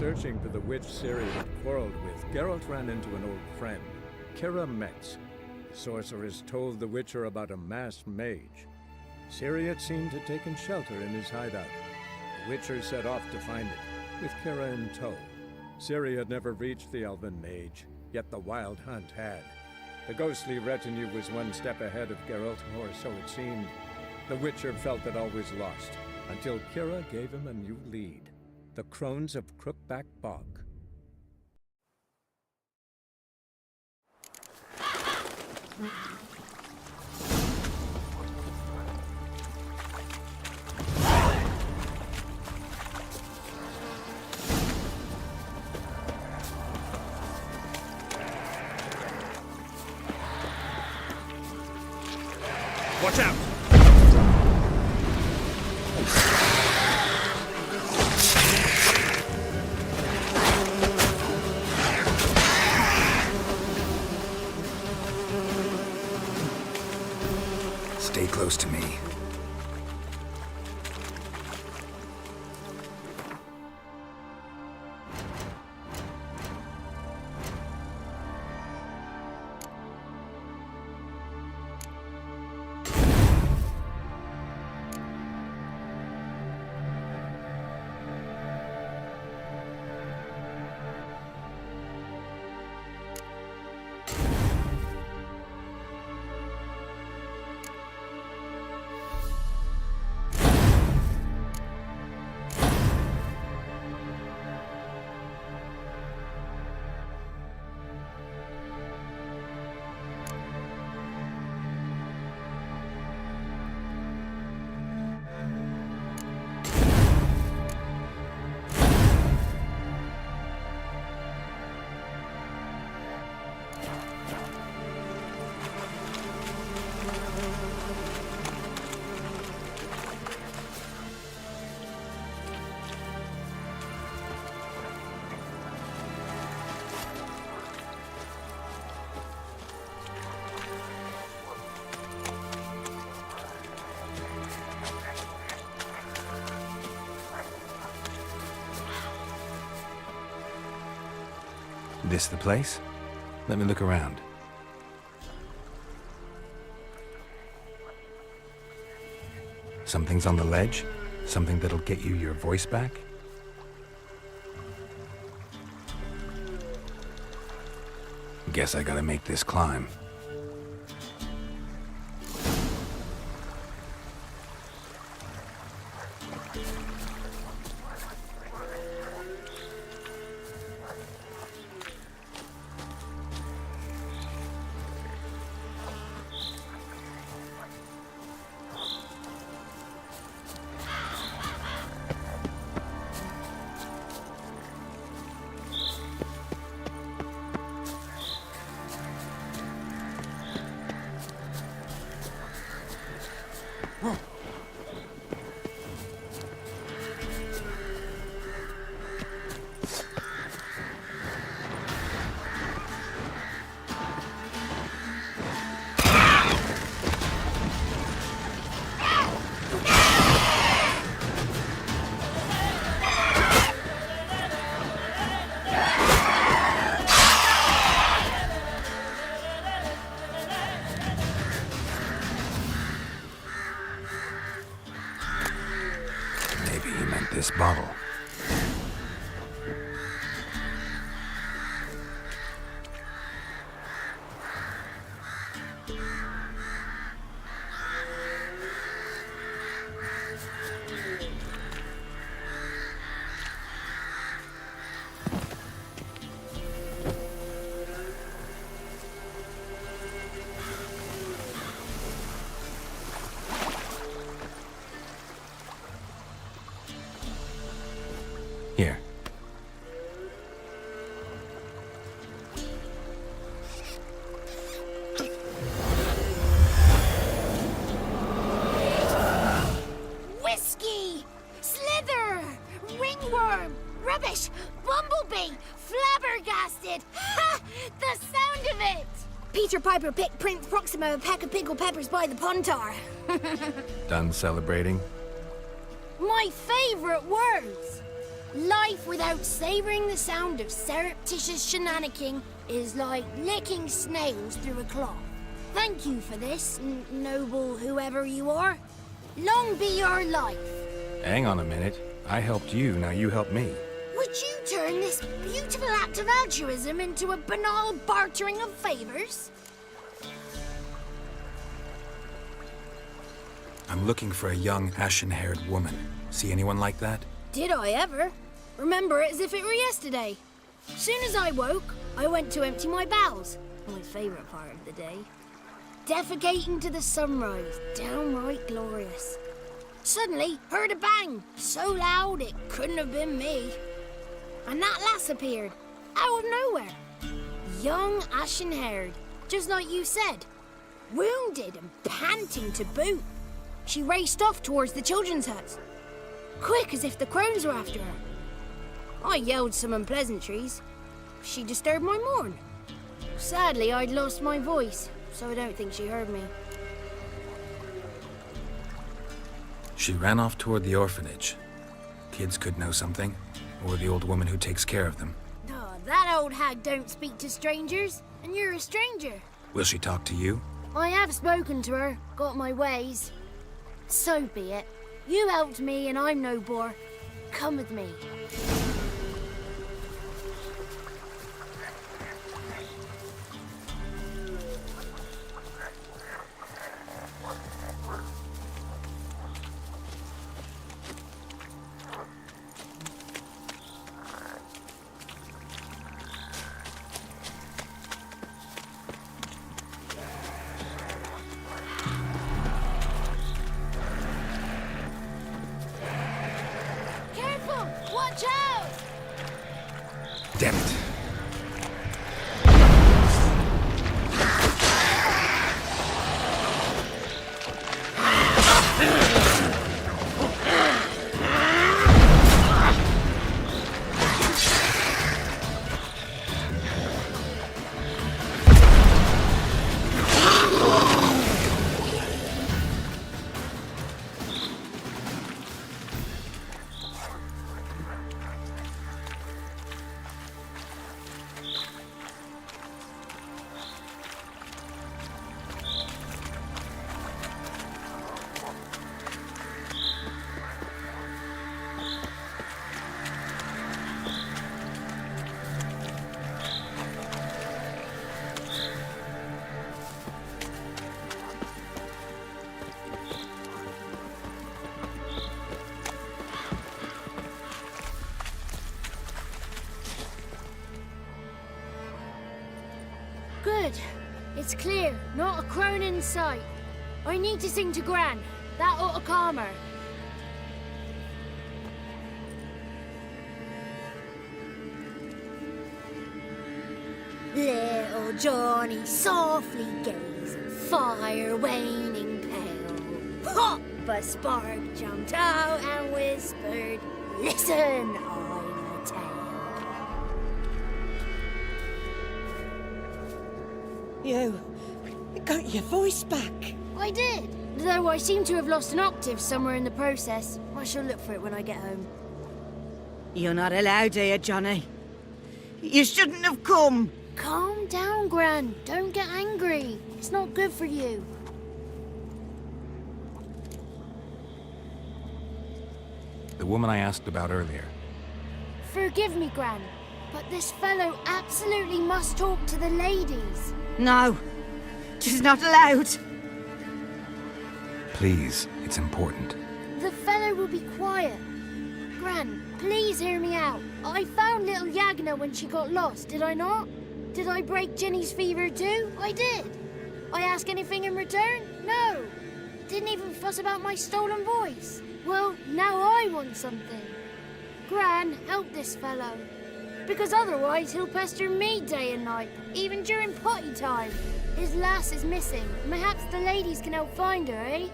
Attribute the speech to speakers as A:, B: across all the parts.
A: searching for the witch Ciri had quarreled with, Geralt ran into an old friend, Kira Metz. The sorceress told the Witcher about a masked mage. Ciri had seemed to have taken shelter in his hideout. The Witcher set off to find it, with Kira in tow. Ciri had never reached the elven mage, yet the wild hunt had. The ghostly retinue was one step ahead of Geralt, or so it seemed. The Witcher felt that all was lost, until Kira gave him a new lead. The Crones of Crookback Bog.
B: Watch out!
C: Stay close to me. This the place? Let me look around. Something's on the ledge? Something that'll get you your voice back? Guess I gotta make this climb. This bottle. Here.
D: Whiskey! Slither! Ringworm! Rubbish! Bumblebee! Flabbergasted! Ha! The sound of it! Peter Piper picked Prince Proximo a pack of pickled peppers by the Pontar.
C: Done celebrating?
D: My favorite words! Life without savouring the sound of surreptitious shenanigans is like licking snails through a cloth. Thank you for this, noble whoever you are. Long be your life.
C: Hang on a minute. I helped you, now you help me.
D: Would you turn this beautiful act of altruism into a banal bartering of favours?
C: I'm looking for a young, ashen-haired woman. See anyone like that?
D: Did I ever? Remember it as if it were yesterday. Soon as I woke, I went to empty my bowels. My favourite part of the day. Defecating to the sunrise, downright glorious. Suddenly, heard a bang, so loud it couldn't have been me. And that lass appeared, out of nowhere. Young, ashen-haired, just like you said. Wounded and panting to boot. She raced off towards the children's huts. Quick as if the crones were after her. I yelled some unpleasantries. She disturbed my morn. Sadly, I'd lost my voice, so I don't think she heard me.
C: She ran off toward the orphanage. Kids could know something, or the old woman who takes care of them.
D: Oh, that old hag don't speak to strangers, and you're a stranger.
C: Will she talk to you?
D: I have spoken to her, got my ways. So be it. You helped me and I'm no bore. Come with me. Watch out!
C: Damn it.
D: Good. It's clear. Not a crone in sight. I need to sing to Gran. That ought to calm her. Little Johnny softly gazing, fire waning pale. Pop! A spark jumped out and whispered, "Listen, I've a tale."
B: You got your voice back.
D: I did, though I seem to have lost an octave somewhere in the process. I shall look for it when I get home.
B: You're not allowed here, Johnny. You shouldn't have come.
D: Calm down, Gran. Don't get angry. It's not good for you.
C: The woman I asked about earlier.
D: Forgive me, Gran, but this fellow absolutely must talk to the ladies.
B: No, she's not allowed.
C: Please, it's important.
D: The fellow will be quiet. Gran, please hear me out. I found little Yagna when she got lost, did I not? Did I break Ginny's fever too? I did. I ask anything in return? No. Didn't even fuss about my stolen voice. Well, now I want something. Gran, help this fellow. Because otherwise he'll pester me day and night, even during potty time. His lass is missing. Perhaps the ladies can help find her, eh?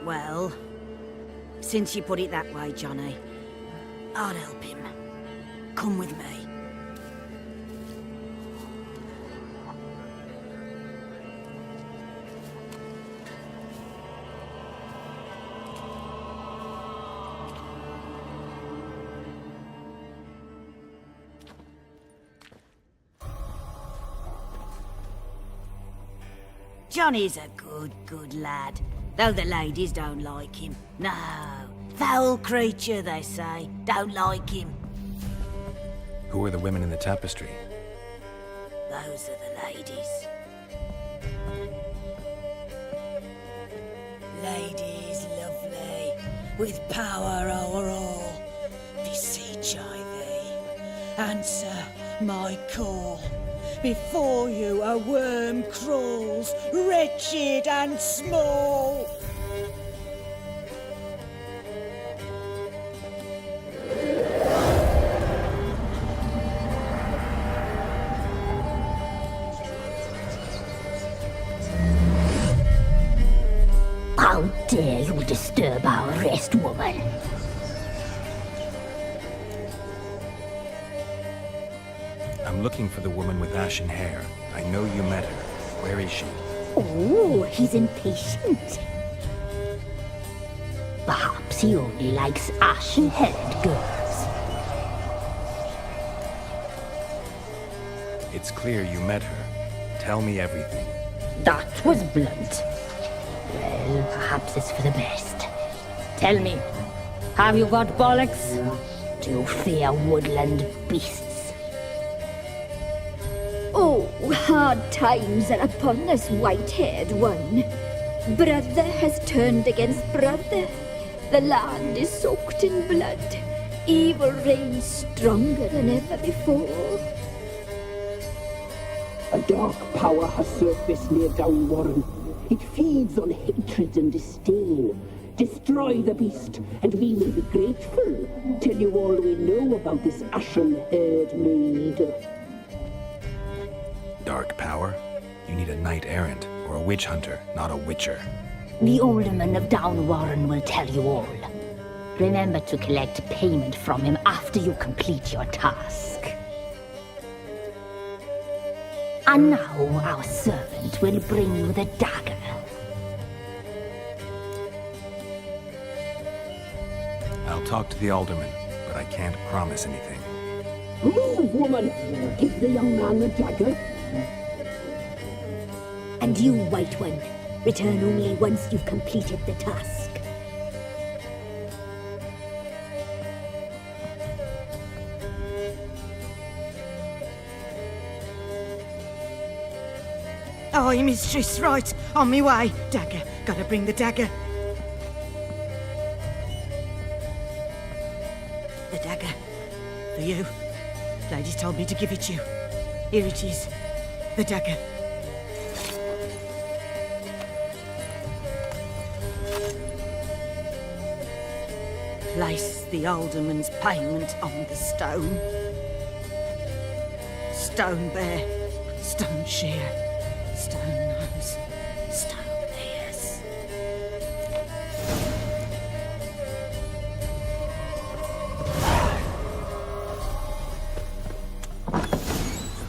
B: Well, since you put it that way, Johnny, I'll help him. Come with me. Johnny's a good lad. Though the ladies don't like him. No. Foul creature, they say. Don't like him.
C: Who are the women in the tapestry?
B: Those are the ladies. Ladies lovely, with power o'er all. Beseech I thee, answer my call. Before you a worm crawls, wretched and small.
D: How dare you disturb our rest, woman?
C: I'm looking for the woman with ashen hair. I know you met her. Where is she?
D: Oh, he's impatient. Perhaps he only likes ashen-haired girls.
C: It's clear you met her. Tell me everything.
D: That was blunt. Well, perhaps it's for the best. Tell me, have you got bollocks? Do you fear woodland beasts?
E: Oh, hard times are upon us, white-haired one. Brother has turned against brother. The land is soaked in blood. Evil reigns stronger than ever before.
F: A dark power has surfaced near Downwarren. It feeds on hatred and disdain. Destroy the beast, and we will be grateful. Tell you all we know about this ashen-haired maid.
C: Dark power? You need a knight errant or a witch hunter, not a witcher.
D: The alderman of Downwarren will tell you all. Remember to collect payment from him after you complete your task. And now our servant will bring you the dagger.
C: I'll talk to the alderman, but I can't promise anything.
F: Move, woman! Give the young man the dagger.
E: And you, white one, return only once you've completed the task.
B: Aye, mistress, right. On me way. Dagger. Gotta bring the dagger. The dagger. For you. Ladies told me to give it you. Here it is. The dagger. Place the alderman's payment on the stone. Stone bear. Stone shear. Stone nose, stone ears.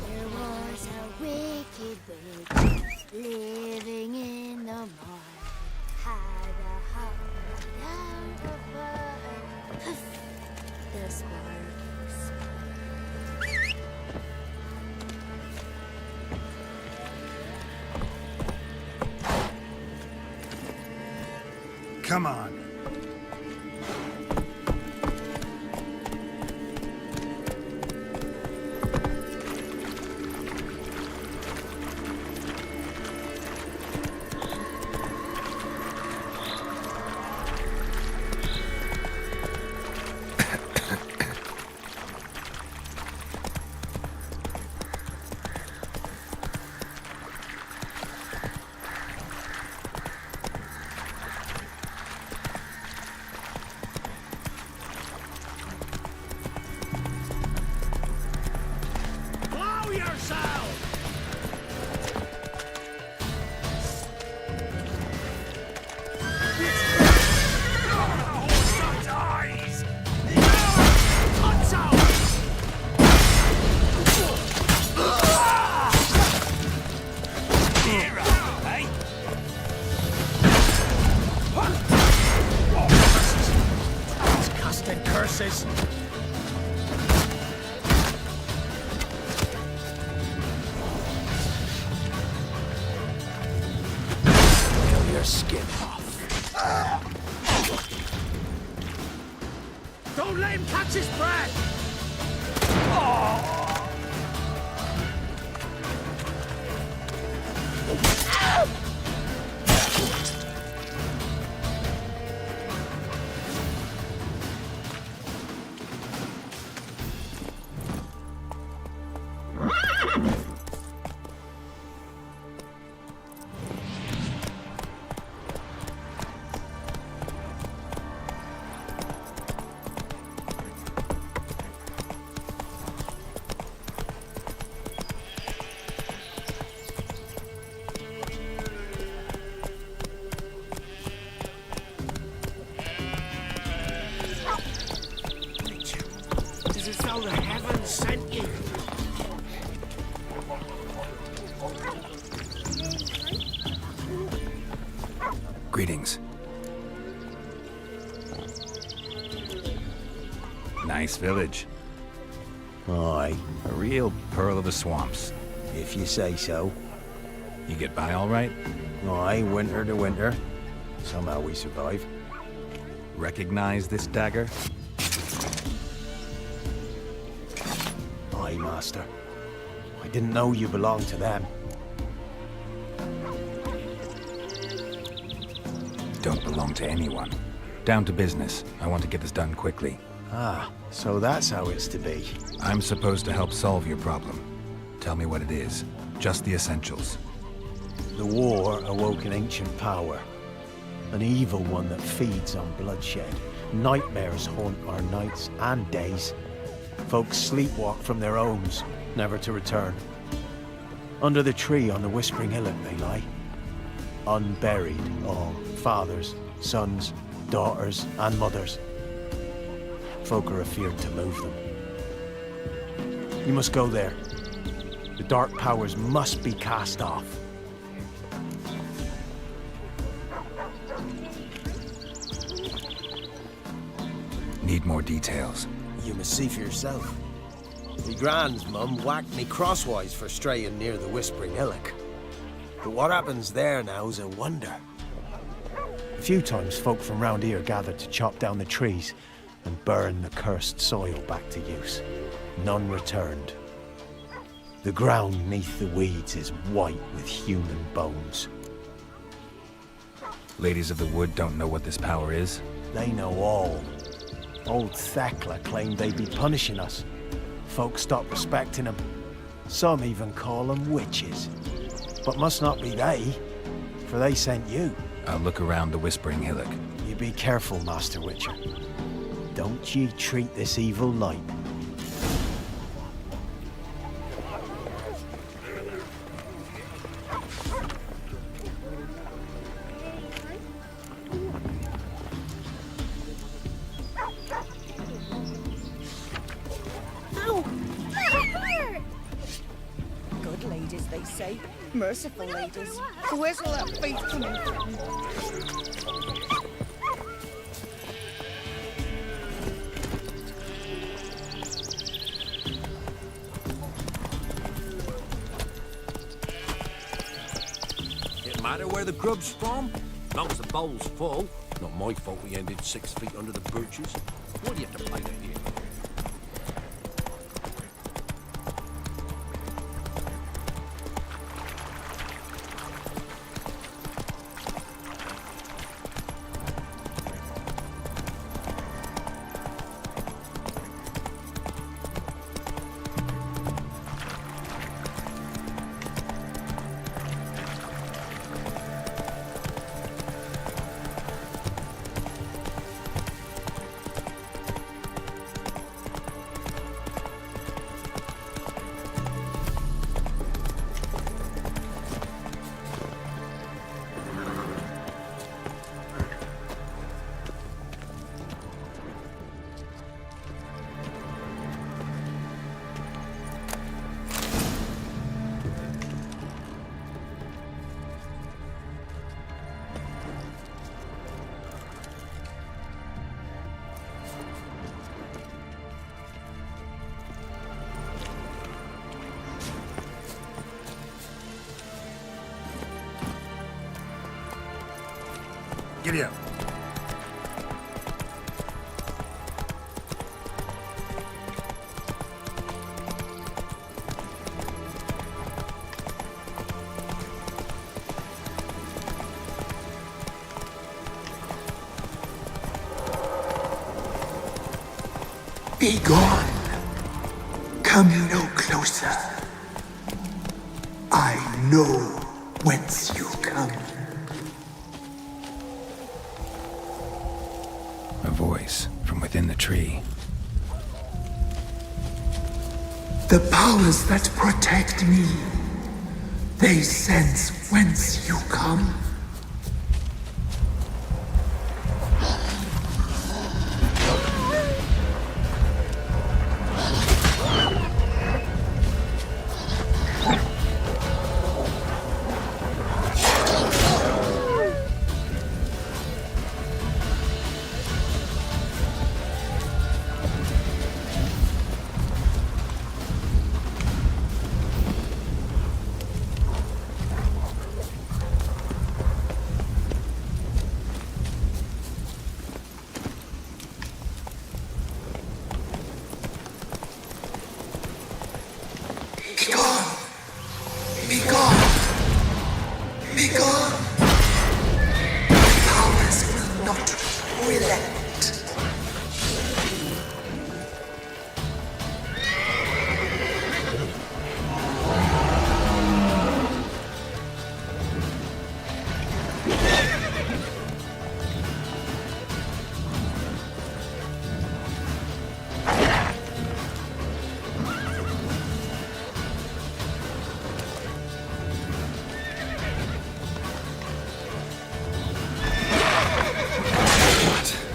D: There was a wicked witch living in the mud. Had a heart out of wood. The sparks.
C: Come on.
A: Curses!
G: Don't let him catch his breath! Does it sound the heavens sent you?
C: Greetings. Nice village.
H: Aye,
C: A real pearl of the swamps.
H: if you say so.
C: You get by all right?
H: Aye, winter to winter. Somehow we survive.
C: Recognize this dagger?
H: Aye, master. I didn't know you belonged to them.
C: Don't belong to anyone. Down to business. I want to get this done quickly.
H: Ah, so that's how it's to be.
C: I'm supposed to help solve your problem. Tell me what it is. Just the essentials.
H: The war awoke an ancient power. An evil one that feeds on bloodshed. Nightmares haunt our nights and days. Folks sleepwalk from their homes, never to return. Under the tree on the Whispering Hillock they lie. Unburied, all. Fathers, sons, daughters, and mothers. Folk are afeard to move them. You must go there. The dark powers must be cast off.
C: Need more details.
H: You must see for yourself. Me grand's mum whacked me crosswise for straying near the Whispering Hillock. But what happens there now's a wonder. A few times folk from round here gathered to chop down the trees and burn the cursed soil back to use. None returned. The ground neath the weeds is white with human bones.
C: Ladies of the Wood don't know what this power is?
H: They know all. Old Thekla claimed they'd be punishing us. Folk stopped respecting them. Some even call them witches. But must not be they, for they sent you.
C: I'll look around the Whispering Hillock.
H: You be careful, Master Witcher. Don't ye treat this evil light.
D: Ow! That hurt!
B: Good ladies, they say. Merciful ladies. Where's all that faith coming from?
G: It matter where the grub's from? Long as the bowl's full. Not my fault we ended 6 feet under the birches. What do you have to play that here?
C: Giddy up.
I: Be gone. Come no closer. I know whence you come.
C: A voice from within the tree.
I: The powers that protect me, they sense whence you come.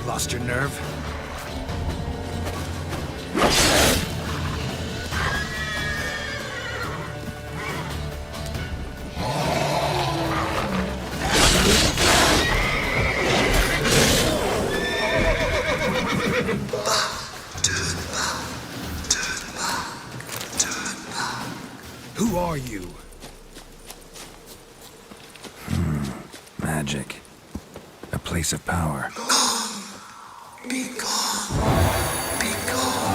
C: Lost your nerve? Who are you? Magic. A place of power.
I: Be gone. Be gone.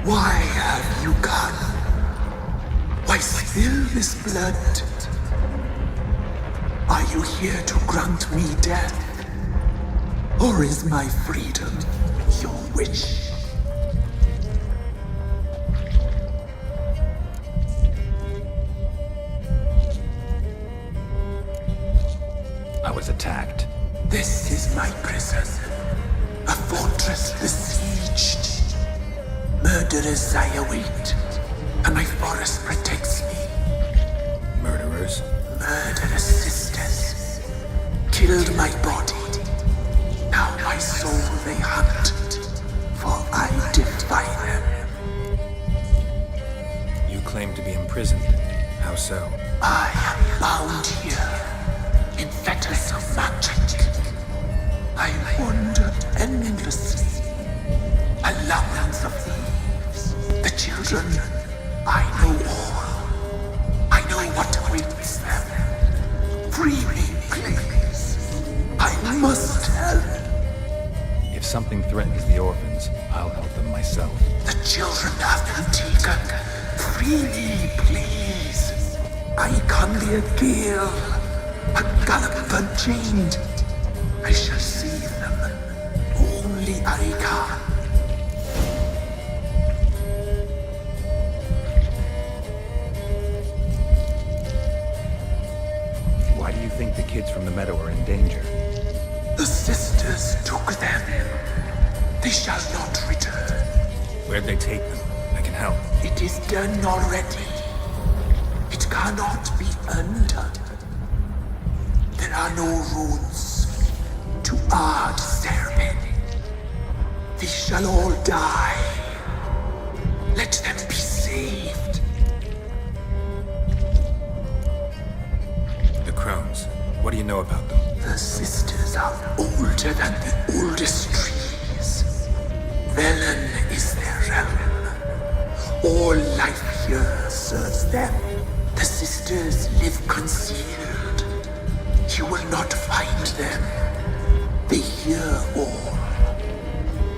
I: Why have you come? Why spill this blood? Are you here to grant me death? Or is my freedom your wish?
C: I was attacked.
I: This is my prison. A fortress besieged. Murderers I await, and my forest protects me.
C: Murderers?
I: Murderous sisters killed my body. Now my soul they hunt, for I defy them.
C: You claim to be imprisoned. How so?
I: I am bound here in fetters of magic. I wandered endlessly, a labyrinth of thieves. The children, I know all. I know what awaits them. Free me, please. I must help.
C: If something threatens the orphans, I'll help them myself.
I: The children have been taken. Free me, please. I can be a gale, a gallop unchained. I shall save them. Only I can.
C: help.
I: It is done already. It cannot be undone. There are no rules to our discernment. They shall all die. Let them be saved.
C: The crones. What do you know about them?
I: The sisters are older than the oldest trees. Velen is their realm. All life here serves them. The sisters live concealed. You will not find them. They hear all.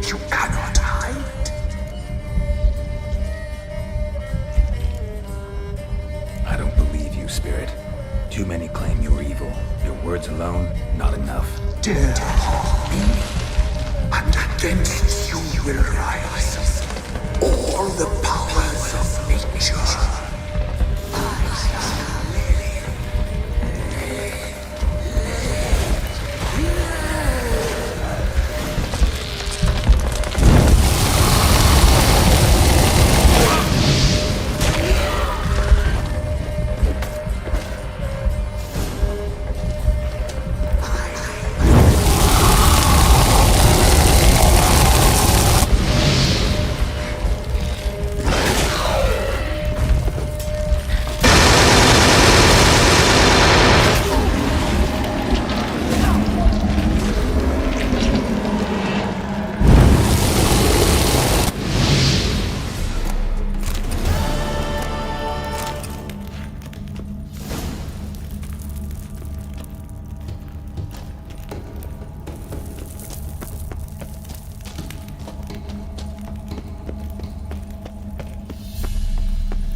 I: You cannot hide.
C: I don't believe you, Spirit. Too many claim you're evil. Your words alone, not enough.
I: Dare harm me, and against you will rise all the powers of nature.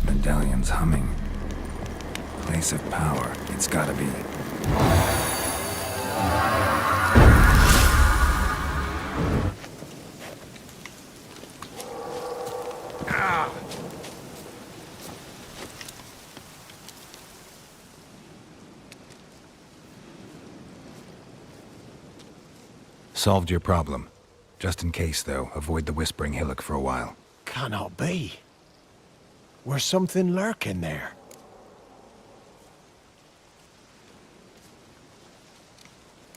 C: Medallion's humming. Place of power. It's gotta be. Solved your problem. Just in case, though, avoid the Whispering Hillock for a while.
H: Cannot be. Where's something lurking there?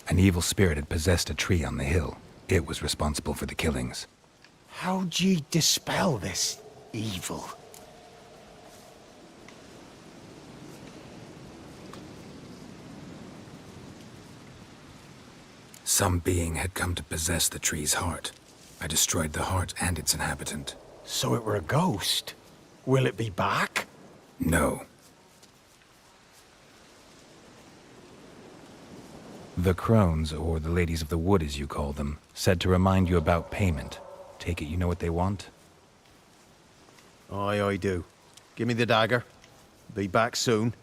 C: An evil spirit had possessed a tree on the hill. It was responsible for the killings.
H: How'd ye dispel this evil?
C: Some being had come to possess the tree's heart. I destroyed the heart and its inhabitant.
H: So it were a ghost. Will it be back?
C: No. The crones, or the ladies of the wood as you call them, said to remind you about payment. Take it you know what they want?
H: Aye, I do. Give me the dagger. Be back soon.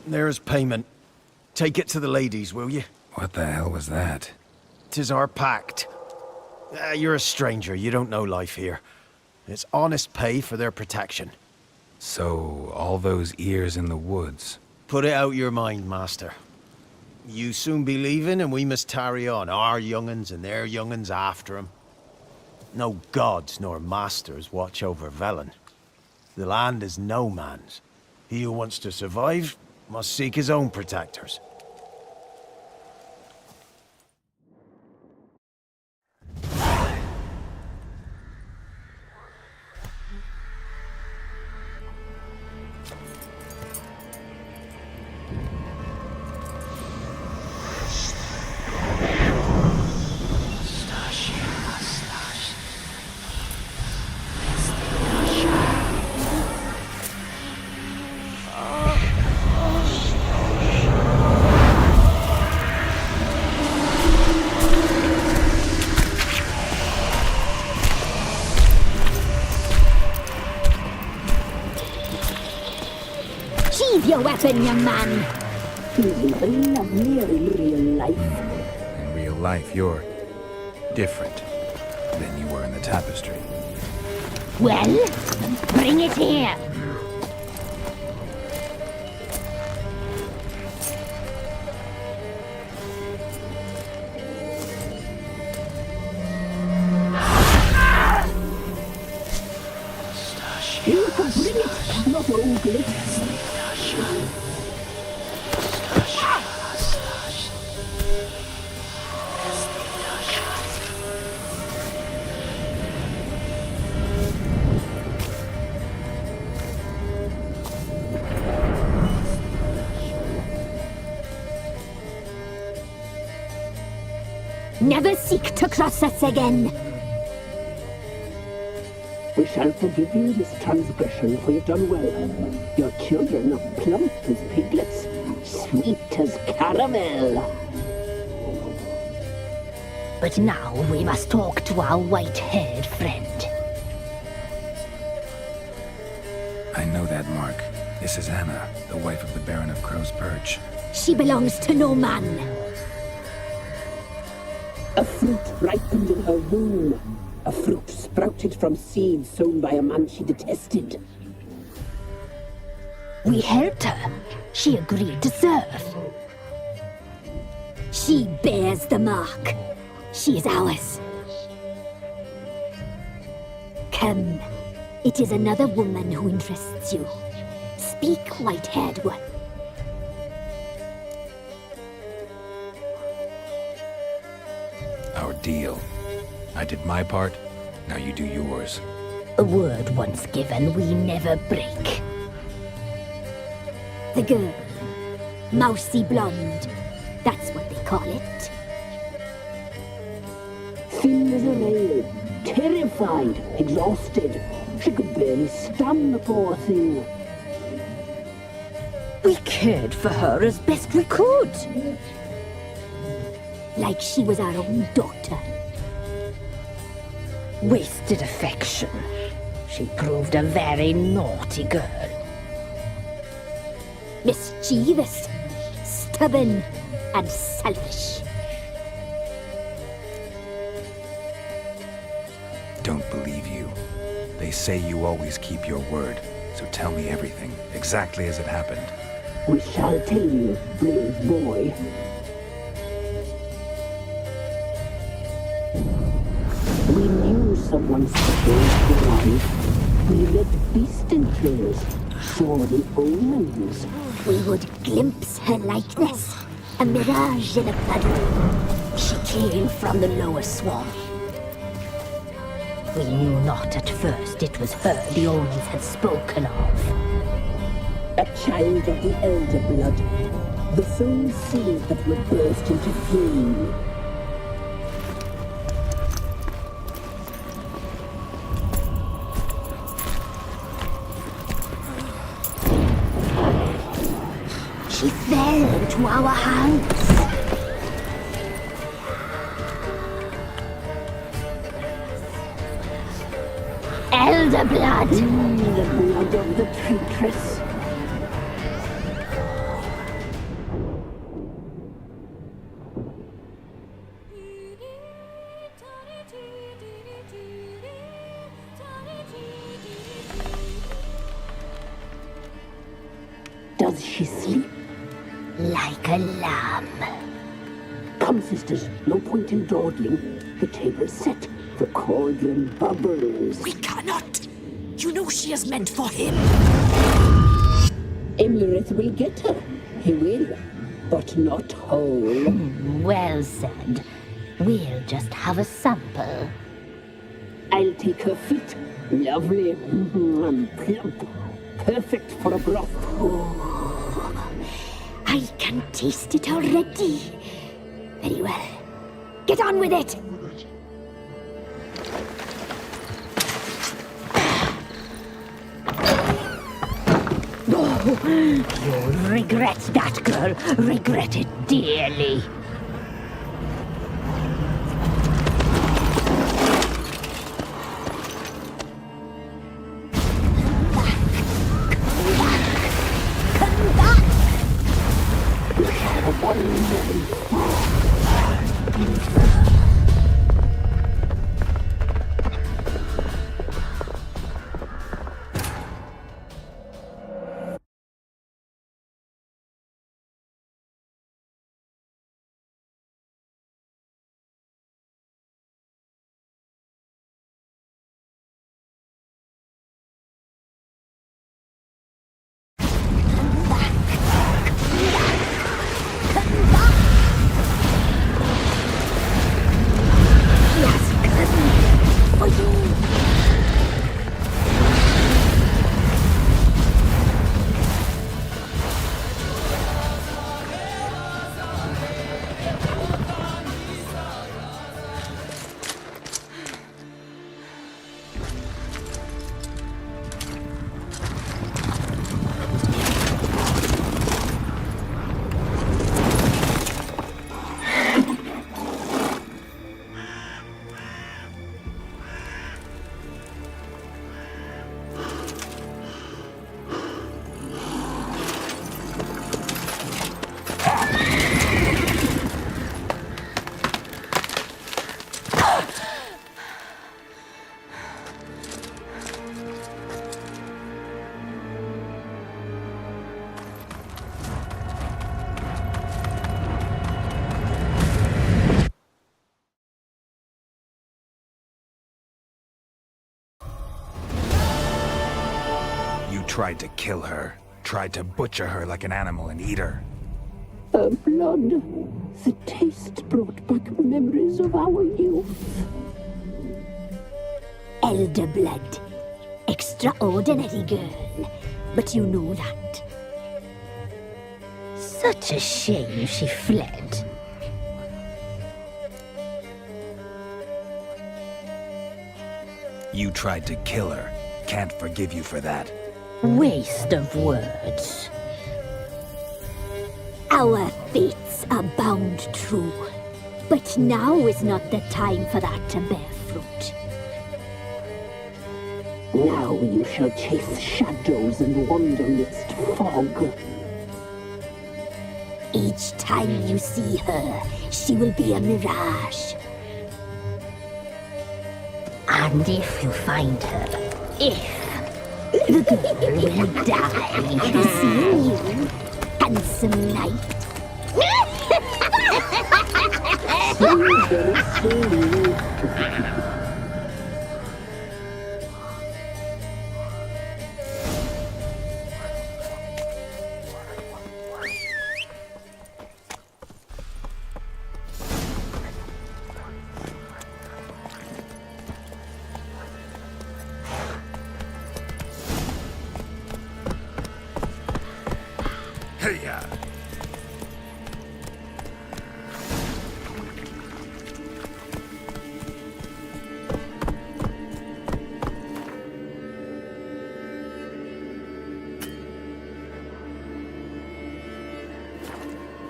H: There's payment. Take it to the ladies, will you?
C: What the hell was that?
H: 'Tis our pact. You're a stranger, you don't know life here. It's honest pay for their protection.
C: So, all those ears in the woods.
H: Put it out your mind, master. You soon be leaving and we must tarry on, our young'uns and their young'uns after 'em. No gods nor masters watch over Velen. The land is no man's. He who wants to survive must seek his own protectors.
E: Sheathe your weapon, young man.
F: He's even lovelier in real life.
C: In real life, you're different than you were in the tapestry.
D: Well, bring it here.
F: You can bring it, not ogle it.
D: Never seek to cross us again.
F: We shall forgive you this transgression, for you've done well. Your children are plump as piglets, sweet as caramel.
D: But now we must talk to our white-haired friend.
C: I know that mark. This is Anna, the wife of the Baron of Crow's Perch.
D: She belongs to no man.
F: A fruit ripened in her womb. A fruit sprouted from seeds sown by a man she detested.
D: We helped her. She agreed to serve. She bears the mark. She is ours. Come. It is another woman who interests you. Speak, white-haired one.
C: Our deal. I did my part, now you do yours.
D: A word once given, we never break. The girl. Mousy blonde. That's what they call it.
F: Thin as a rail, terrified, exhausted. She could barely stand, the poor thing.
D: We cared for her as best we could. Like she was our own daughter. Wasted affection. She proved a very naughty girl. Mischievous, stubborn, and selfish.
C: Don't believe you. They say you always keep your word, so tell me everything, exactly as it happened.
F: We shall tell you, brave boy. We knew someone special was alive. We read beast entrails, saw the omens.
D: We would glimpse her likeness, a mirage in a puddle. She came from the lower swamp. We knew not at first it was her the omens had spoken of.
F: A child of the elder blood, the soul seed that would burst into flame.
D: She fell into our hands. Elder blood!
F: The blood of the traitress. Does she sleep?
D: Like a lamb.
F: Come, sisters, no point in dawdling. The table's set. The cauldron bubbles.
B: We cannot! You know she is meant for him!
F: Emirates will get her. He will, but not whole.
D: Well said. We'll just have a sample.
F: I'll take her feet. Lovely and plump. Perfect for a broth.
D: I can taste it already. Very well. Get on with it! You'll regret that, girl. Regret it dearly. Come back!
C: Tried to kill her. Tried to butcher her like an animal and eat her.
F: Her blood. The taste brought back memories of our youth.
D: Elder blood. Extraordinary girl. But you know that. Such a shame she fled.
C: You tried to kill her. Can't forgive you for that.
D: Waste of words. Our fates are bound true. But now is not the time for that to bear fruit.
F: Now you shall chase shadows and wander midst fog.
D: Each time you see her, she will be a mirage. And if you find her, the girl will die. Seeing you, handsome knight.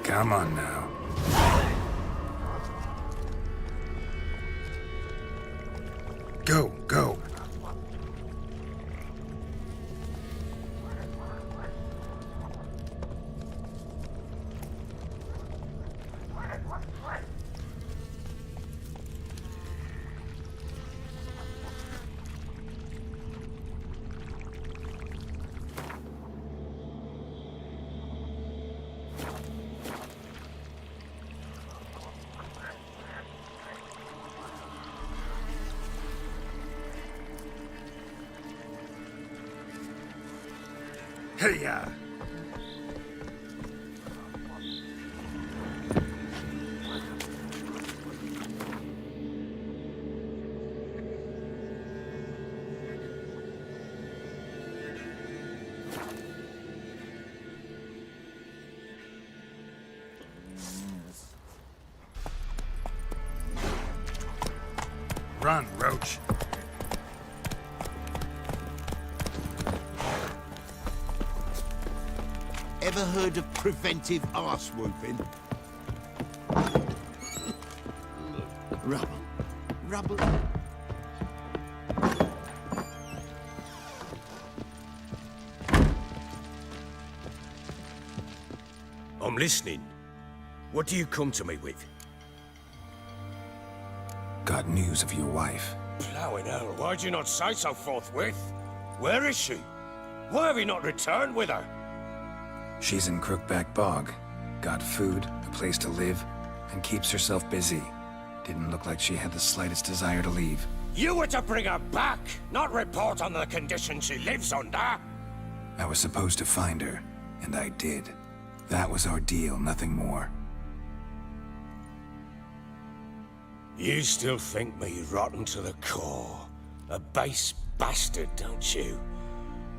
C: Come on now. Go, go. Hey-ya! Run, Roach.
G: Ever heard of preventive arse whooping? Rubble. Rubble.
J: I'm listening.
G: What do you come to me with?
C: Got news of your wife.
G: Plowing hell, why'd you not say so forthwith? Where is she? Why have you not returned with her?
C: She's in Crookback Bog. Got food, a place to live, and keeps herself busy. Didn't look like she had the slightest desire to leave.
G: You were to bring her back, not report on the conditions she lives under.
C: I was supposed to find her, and I did. That was our deal, nothing more.
G: You still think me rotten to the core. A base bastard, don't you?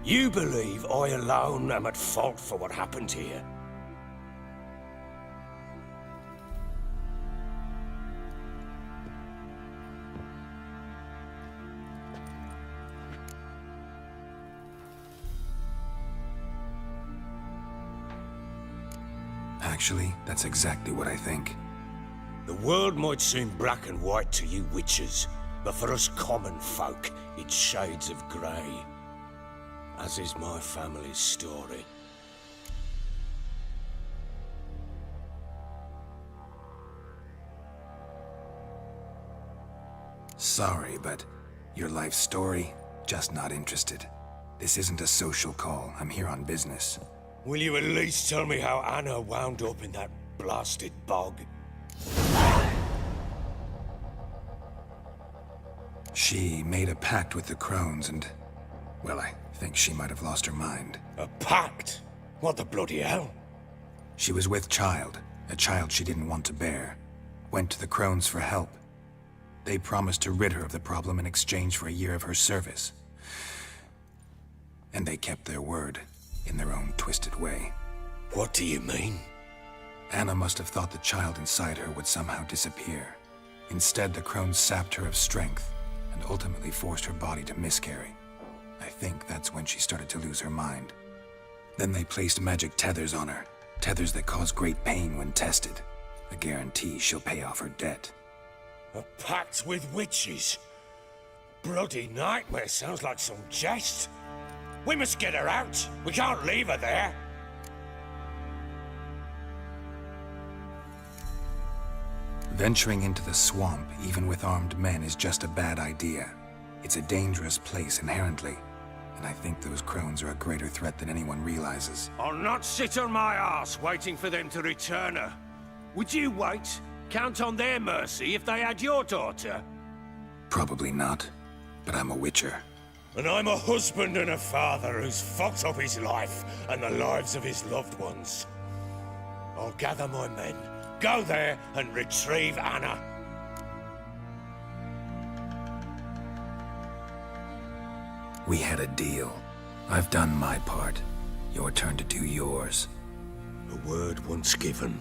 G: You believe I alone am at fault for what happened here.
C: Actually, that's exactly what I think.
G: The world might seem black and white to you witches, but for us common folk, it's shades of grey. As is my family's story.
C: Sorry, but your life story, just not interested. This isn't a social call. I'm here on business.
G: Will you at least tell me how Anna wound up in that blasted bog?
C: She made a pact with the crones and... well, I think she might have lost her mind.
G: A pact? What the bloody hell?
C: She was with child, a child she didn't want to bear. Went to the crones for help. They promised to rid her of the problem in exchange for a year of her service. And they kept their word, in their own twisted way.
G: What do you mean?
C: Anna must have thought the child inside her would somehow disappear. Instead, the crones sapped her of strength, and ultimately forced her body to miscarry. I think that's when she started to lose her mind. Then they placed magic tethers on her, tethers that cause great pain when tested. A guarantee she'll pay off her debt.
G: A pact with witches? Bloody nightmare, sounds like some jest. We must get her out. We can't leave her there.
C: Venturing into the swamp, even with armed men, is just a bad idea. It's a dangerous place inherently, and I think those crones are a greater threat than anyone realizes.
G: I'll not sit on my arse waiting for them to return her. Would you wait? Count on their mercy if they had your daughter?
C: Probably not, but I'm a witcher.
G: And I'm a husband and a father who's fucked up his life and the lives of his loved ones. I'll gather my men, go there and retrieve Anna.
C: We had a deal. I've done my part. Your turn to do yours.
G: A word once given.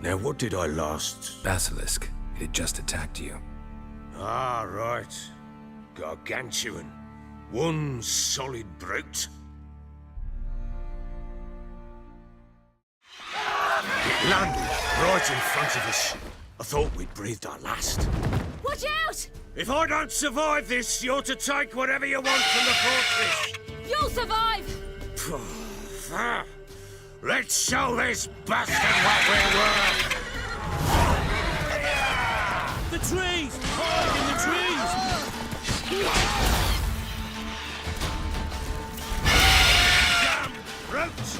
G: Now what did I last...
C: Basilisk. It had just attacked you.
G: Ah, right. Gargantuan. One solid brute. It landed right in front of us. I thought we'd breathed our last.
D: Watch out!
G: If I don't survive this, you're to take whatever you want from the fortress.
D: You'll survive!
G: Let's show this bastard what we're worth!
J: The trees! Hide in the trees!
G: Damn brutes!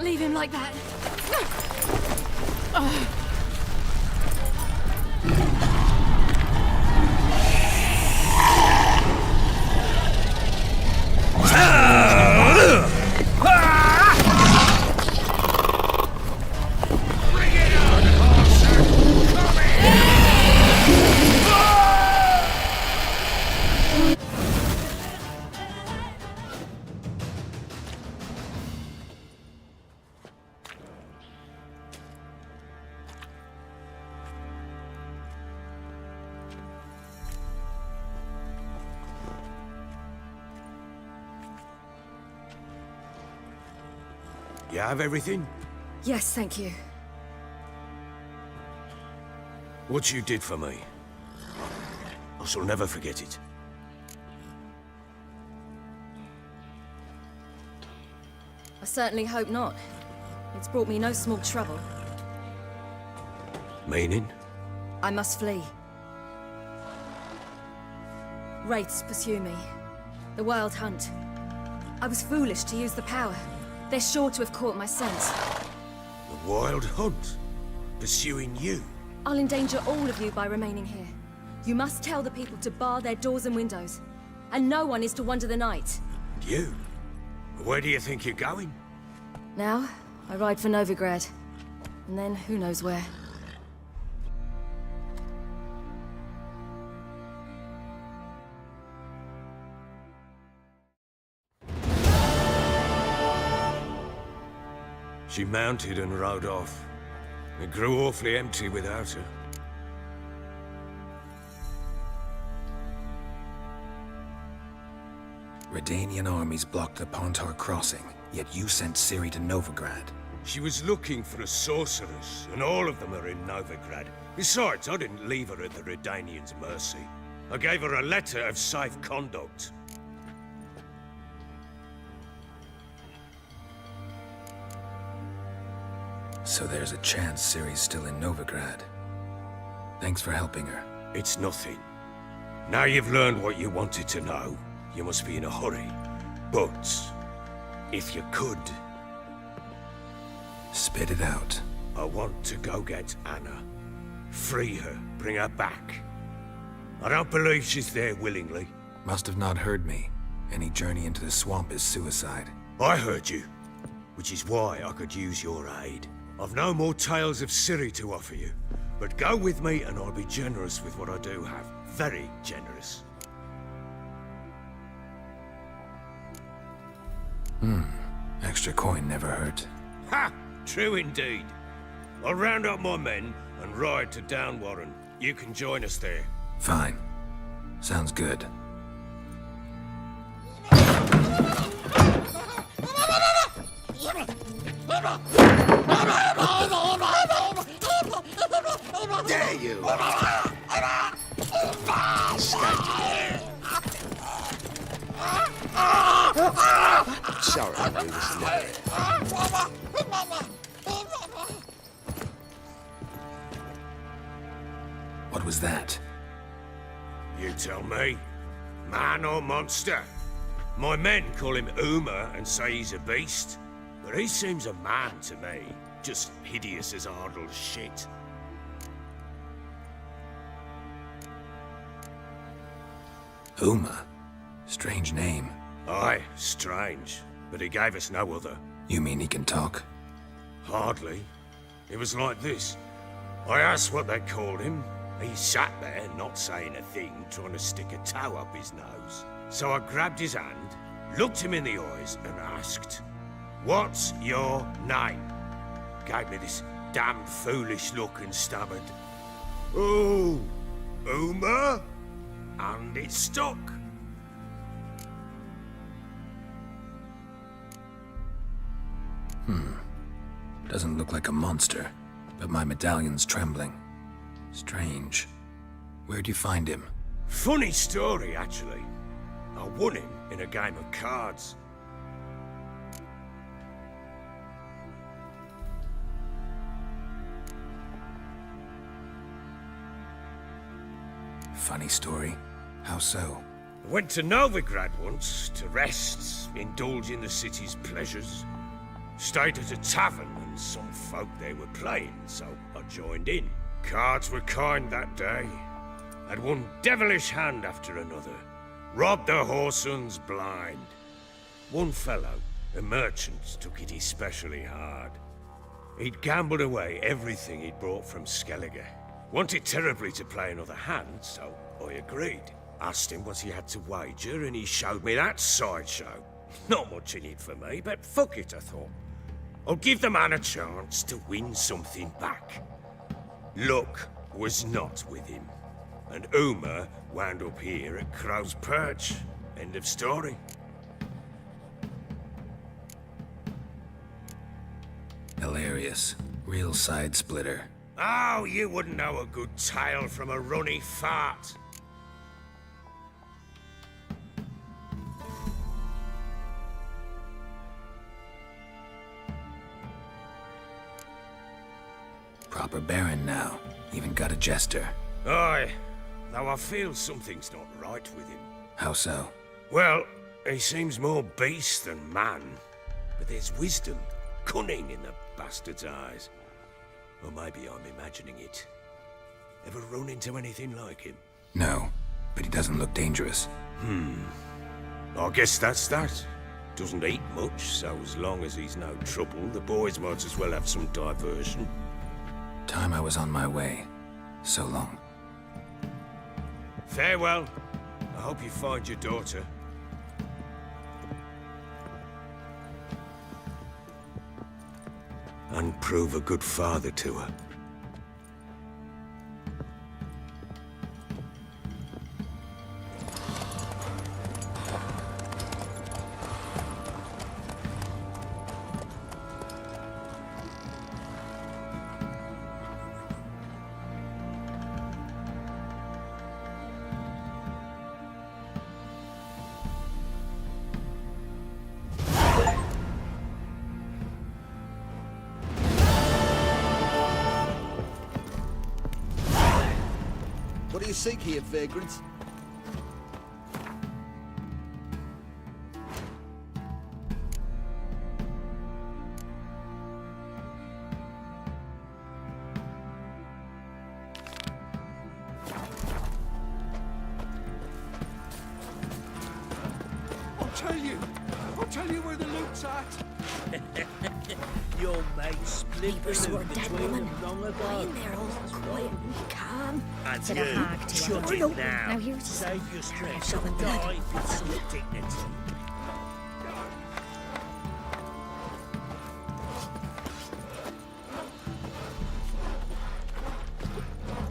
K: can't leave him like that.
G: You have everything?
K: Yes, thank you.
G: What you did for me, I shall never forget it.
K: I certainly hope not. It's brought me no small trouble.
G: Meaning?
K: I must flee. Wraiths pursue me. The Wild Hunt. I was foolish to use the power. They're sure to have caught my scent.
G: The Wild Hunt? Pursuing you?
K: I'll endanger all of you by remaining here. You must tell the people to bar their doors and windows. And no one is to wander the night.
G: You? Where do you think you're going?
K: Now, I ride for Novigrad. And then, who knows where.
G: She mounted and rode off. It grew awfully empty without her.
C: Redanian armies blocked the Pontar crossing, yet you sent Ciri to Novigrad.
G: She was looking for a sorceress, and all of them are in Novigrad. Besides, I didn't leave her at the Redanians' mercy. I gave her a letter of safe conduct.
C: So there's a chance Ciri's still in Novigrad. Thanks for helping her.
G: It's nothing. Now you've learned what you wanted to know, you must be in a hurry. But, if you could...
C: Spit it out.
G: I want to go get Anna. Free her, bring her back. I don't believe she's there willingly.
C: Must have not heard me. Any journey into the swamp is suicide.
G: I heard you, which is why I could use your aid. I've no more tales of Ciri to offer you, but go with me and I'll be generous with what I do have. Very generous.
C: Extra coin never hurt.
G: Ha! True indeed. I'll round up my men and ride to Downwarren. You can join us there.
C: Fine. Sounds good.
G: Dare you!
J: Sorry, I'll do this later.
C: What was that?
G: You tell me. Man or monster? My men call him Uma and say he's a beast, but he seems a man to me. Just hideous as Ardle's shit.
C: Uma? Strange name.
G: Aye, strange. But he gave us no other.
C: You mean he can talk?
G: Hardly. It was like this. I asked what they called him. He sat there, not saying a thing, trying to stick a toe up his nose. So I grabbed his hand, looked him in the eyes, and asked, "What's your name?" Gave me this damn foolish look and stammered, "Oh, Uma?" And it stuck.
C: Doesn't look like a monster, but my medallion's trembling. Strange. Where'd you find him?
G: Funny story, actually. I won him in a game of cards.
C: Funny story. How so?
G: I went to Novigrad once to rest, indulge in the city's pleasures. Stayed at a tavern and some folk there were playing, so I joined in. Cards were kind that day. Had one devilish hand after another. Robbed the whoresons blind. One fellow, a merchant, took it especially hard. He'd gambled away everything he'd brought from Skellige. Wanted terribly to play another hand, so I agreed. Asked him what he had to wager, and he showed me that sideshow. Not much in it for me, but fuck it, I thought. I'll give the man a chance to win something back. Luck was not with him, and Uma wound up here at Crow's Perch. End of story.
C: Hilarious. Real side splitter.
G: Oh, you wouldn't know a good tale from a runny fart.
C: Proper baron now. Even got a jester.
G: Aye, though I feel something's not right with him.
C: How so?
G: Well, he seems more beast than man. But there's wisdom, cunning in the bastard's eyes. Or maybe I'm imagining it. Ever run into anything like him?
C: No, but he doesn't look dangerous.
G: I guess that's that. Doesn't eat much, so as long as he's no trouble, the boys might as well have some diversion.
C: Time I was on my way. So long.
G: Farewell. I hope you find your daughter. And prove a good father to her.
J: What do you seek here, vagrants? I'll tell you where the loot's at.
L: Your mate split
B: Neighbours
L: the
B: were
L: loot
B: dead
L: between
B: woman.
L: them long ago.
B: Lying there all quiet and calm.
L: And
B: Said
L: you,
B: a hag to
L: shut
B: her.
L: it
B: Oh,
L: now.
B: now here's his
L: Save your strength
B: shove
L: and
B: it blood.
L: die with some dignity.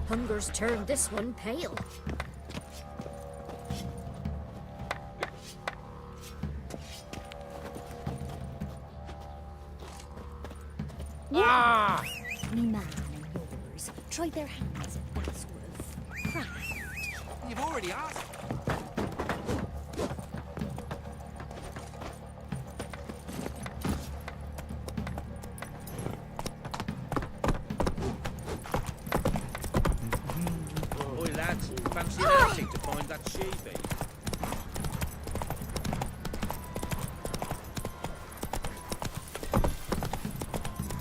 E: Hunger's turned this one pale.
G: Ah!
E: Me man and yours tried their hands at that sort of craft.
J: You've already asked.
L: Boy, lads, fancy anything to find that sheepy.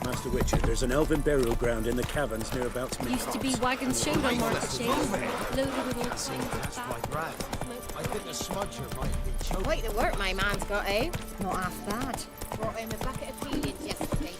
L: Master Witcher, there's an elven burial ground in the caverns near about to
K: Used to be Wagon's shoulder market chains, loaded with all kinds of fat.
H: I think the smudger might have been choking.
D: Quite the work my man's got, eh? Not half bad. Brought him a bucket of peanuts yesterday.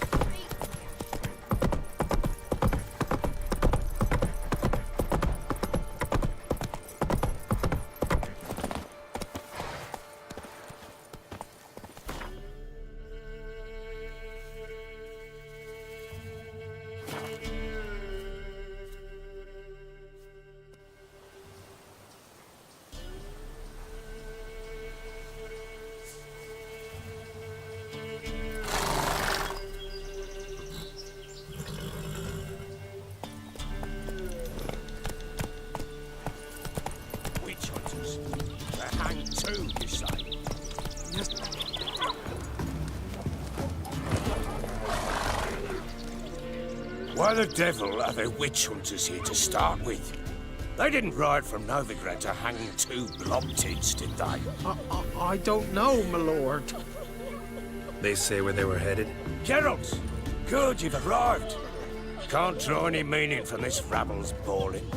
G: Witch hunters. They hang too, you say? Why the devil are there witch hunters here to start with? They didn't ride from Novigrad to hang two blob-tits, did they?
H: I don't know, my lord.
C: They say where they were headed?
G: Geralt! Good, you've arrived. Can't draw any meaning from this rabble's bawling.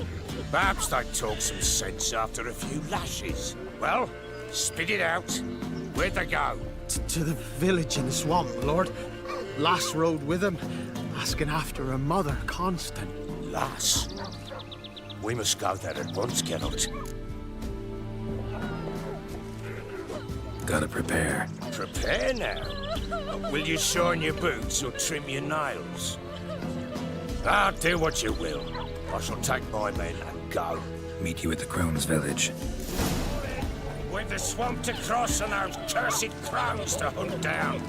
G: Perhaps they'd talk some sense after a few lashes. Well, spit it out. Where'd they go?
H: To the village in the swamp, Lord. Lass rode with him, asking after her mother, Constant.
G: Lass? We must go there at once, Geralt.
C: Gotta prepare.
G: Prepare now? Will you shine your boots or trim your nails? Ah, do what you will. I shall take my men and go.
C: Meet you at the Crone's village.
G: With the swamp to cross and those cursed crows to hunt down.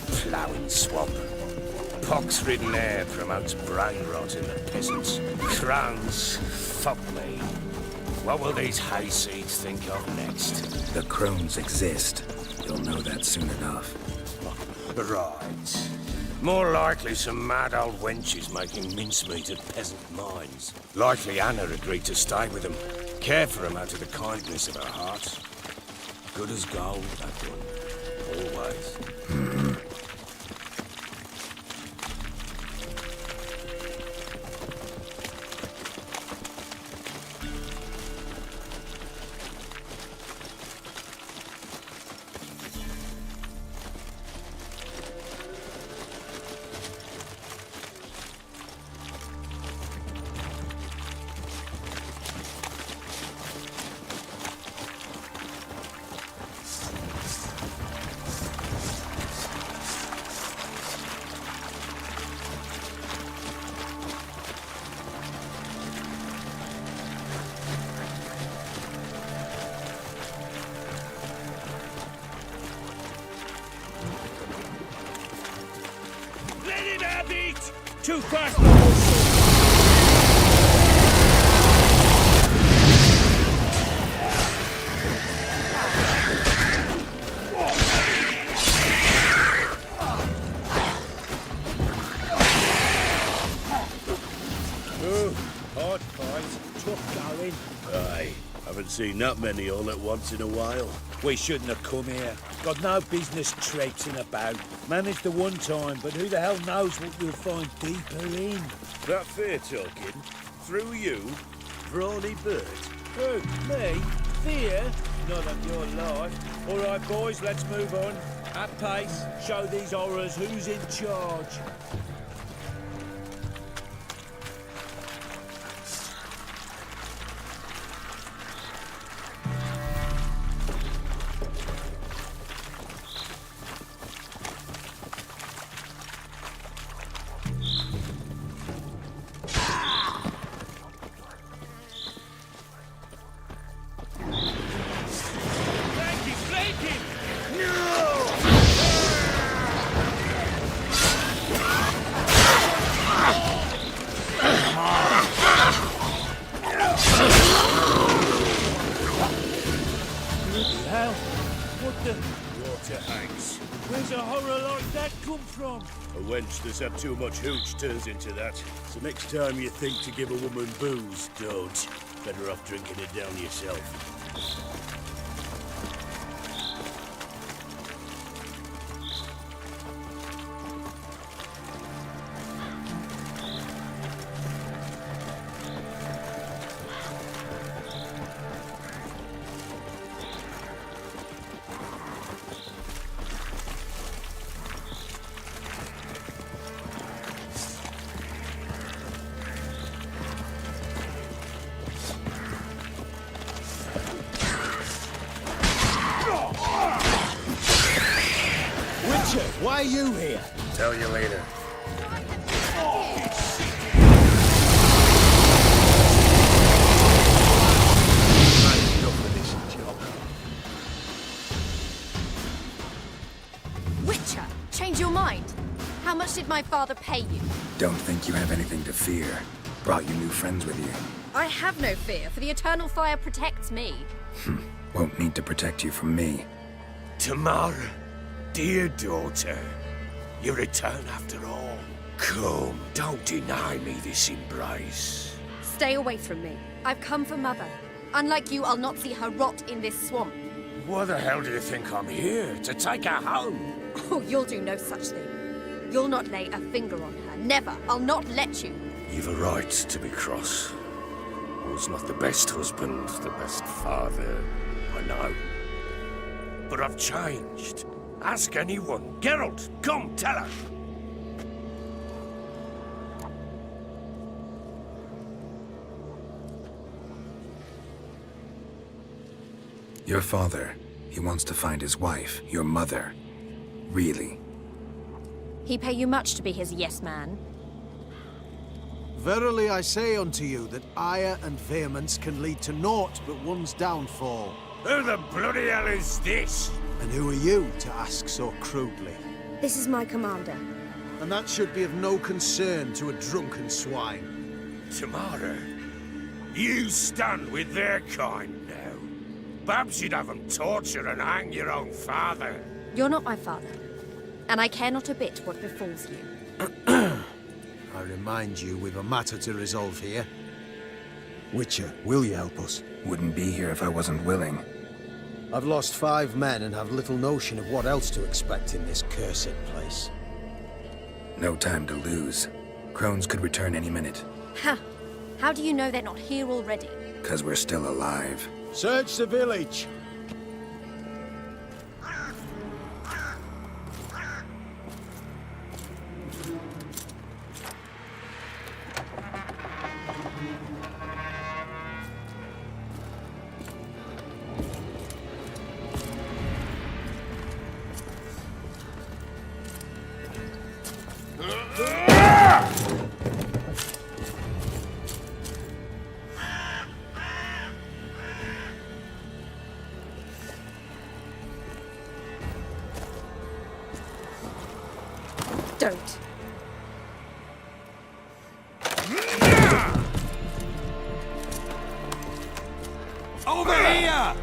G: Ploughing swamp. Pox-ridden air promotes brain rot in the peasants. Crones, fuck me. What will these hayseeds think of next?
C: The Crones exist. You'll know that soon enough.
G: Right. More likely some mad old wenches making mincemeat of peasant minds. Likely Anna agreed to stay with them, care for them out of the kindness of her heart. Good as gold, that one. Always.
J: Too fast, the horse!
L: Hard fight, tough going. Aye, haven't seen that many all at once in a while. We shouldn't have come here. Got no business traipsing about. Managed the one time, but who the hell knows what we'll find deeper in? That fair talking? Through you? Brawny bird? Who? Me? Fear? Not on your life. All right, boys, let's move on. At pace, show these horrors who's in charge. A wench that's had too much hooch turns into that. So next time you think to give a woman booze, don't. Better off drinking it down yourself.
H: Why are you here?
G: Tell you later.
K: Witcher, change your mind. How much did my father pay you?
C: Don't think you have anything to fear. Brought you new friends with you.
K: I have no fear, for the eternal fire protects me.
C: Won't need to protect you from me.
G: Tamara, dear daughter, you return after all. Come, don't deny me this embrace.
K: Stay away from me. I've come for Mother. Unlike you, I'll not see her rot in this swamp.
G: Why the hell do you think I'm here? To take her home?
K: Oh, you'll do no such thing. You'll not lay a finger on her. Never. I'll not let you.
G: You've a right to be cross. I was not the best husband, the best father, I know. But I've changed. Ask anyone. Geralt, come, tell her.
C: Your father, he wants to find his wife, your mother. Really?
K: He pay you much to be his yes man.
H: Verily I say unto you that ire and vehemence can lead to naught but one's downfall.
G: Who the bloody hell is this?
H: And who are you to ask so crudely?
K: This is my commander.
H: And that should be of no concern to a drunken swine.
G: Tamara, you stand with their kind now. Perhaps you'd have them torture and hang your own father.
K: You're not my father, and I care not a bit what befalls you.
H: I remind you we've a matter to resolve here. Witcher, will you help us?
C: Wouldn't be here if I wasn't willing.
H: I've lost 5 men and have little notion of what else to expect in this cursed place.
C: No time to lose. Crones could return any minute.
K: Ha! How do you know they're not here already?
C: 'Cause we're still alive.
H: Search the village!
K: Don't.
J: Over here!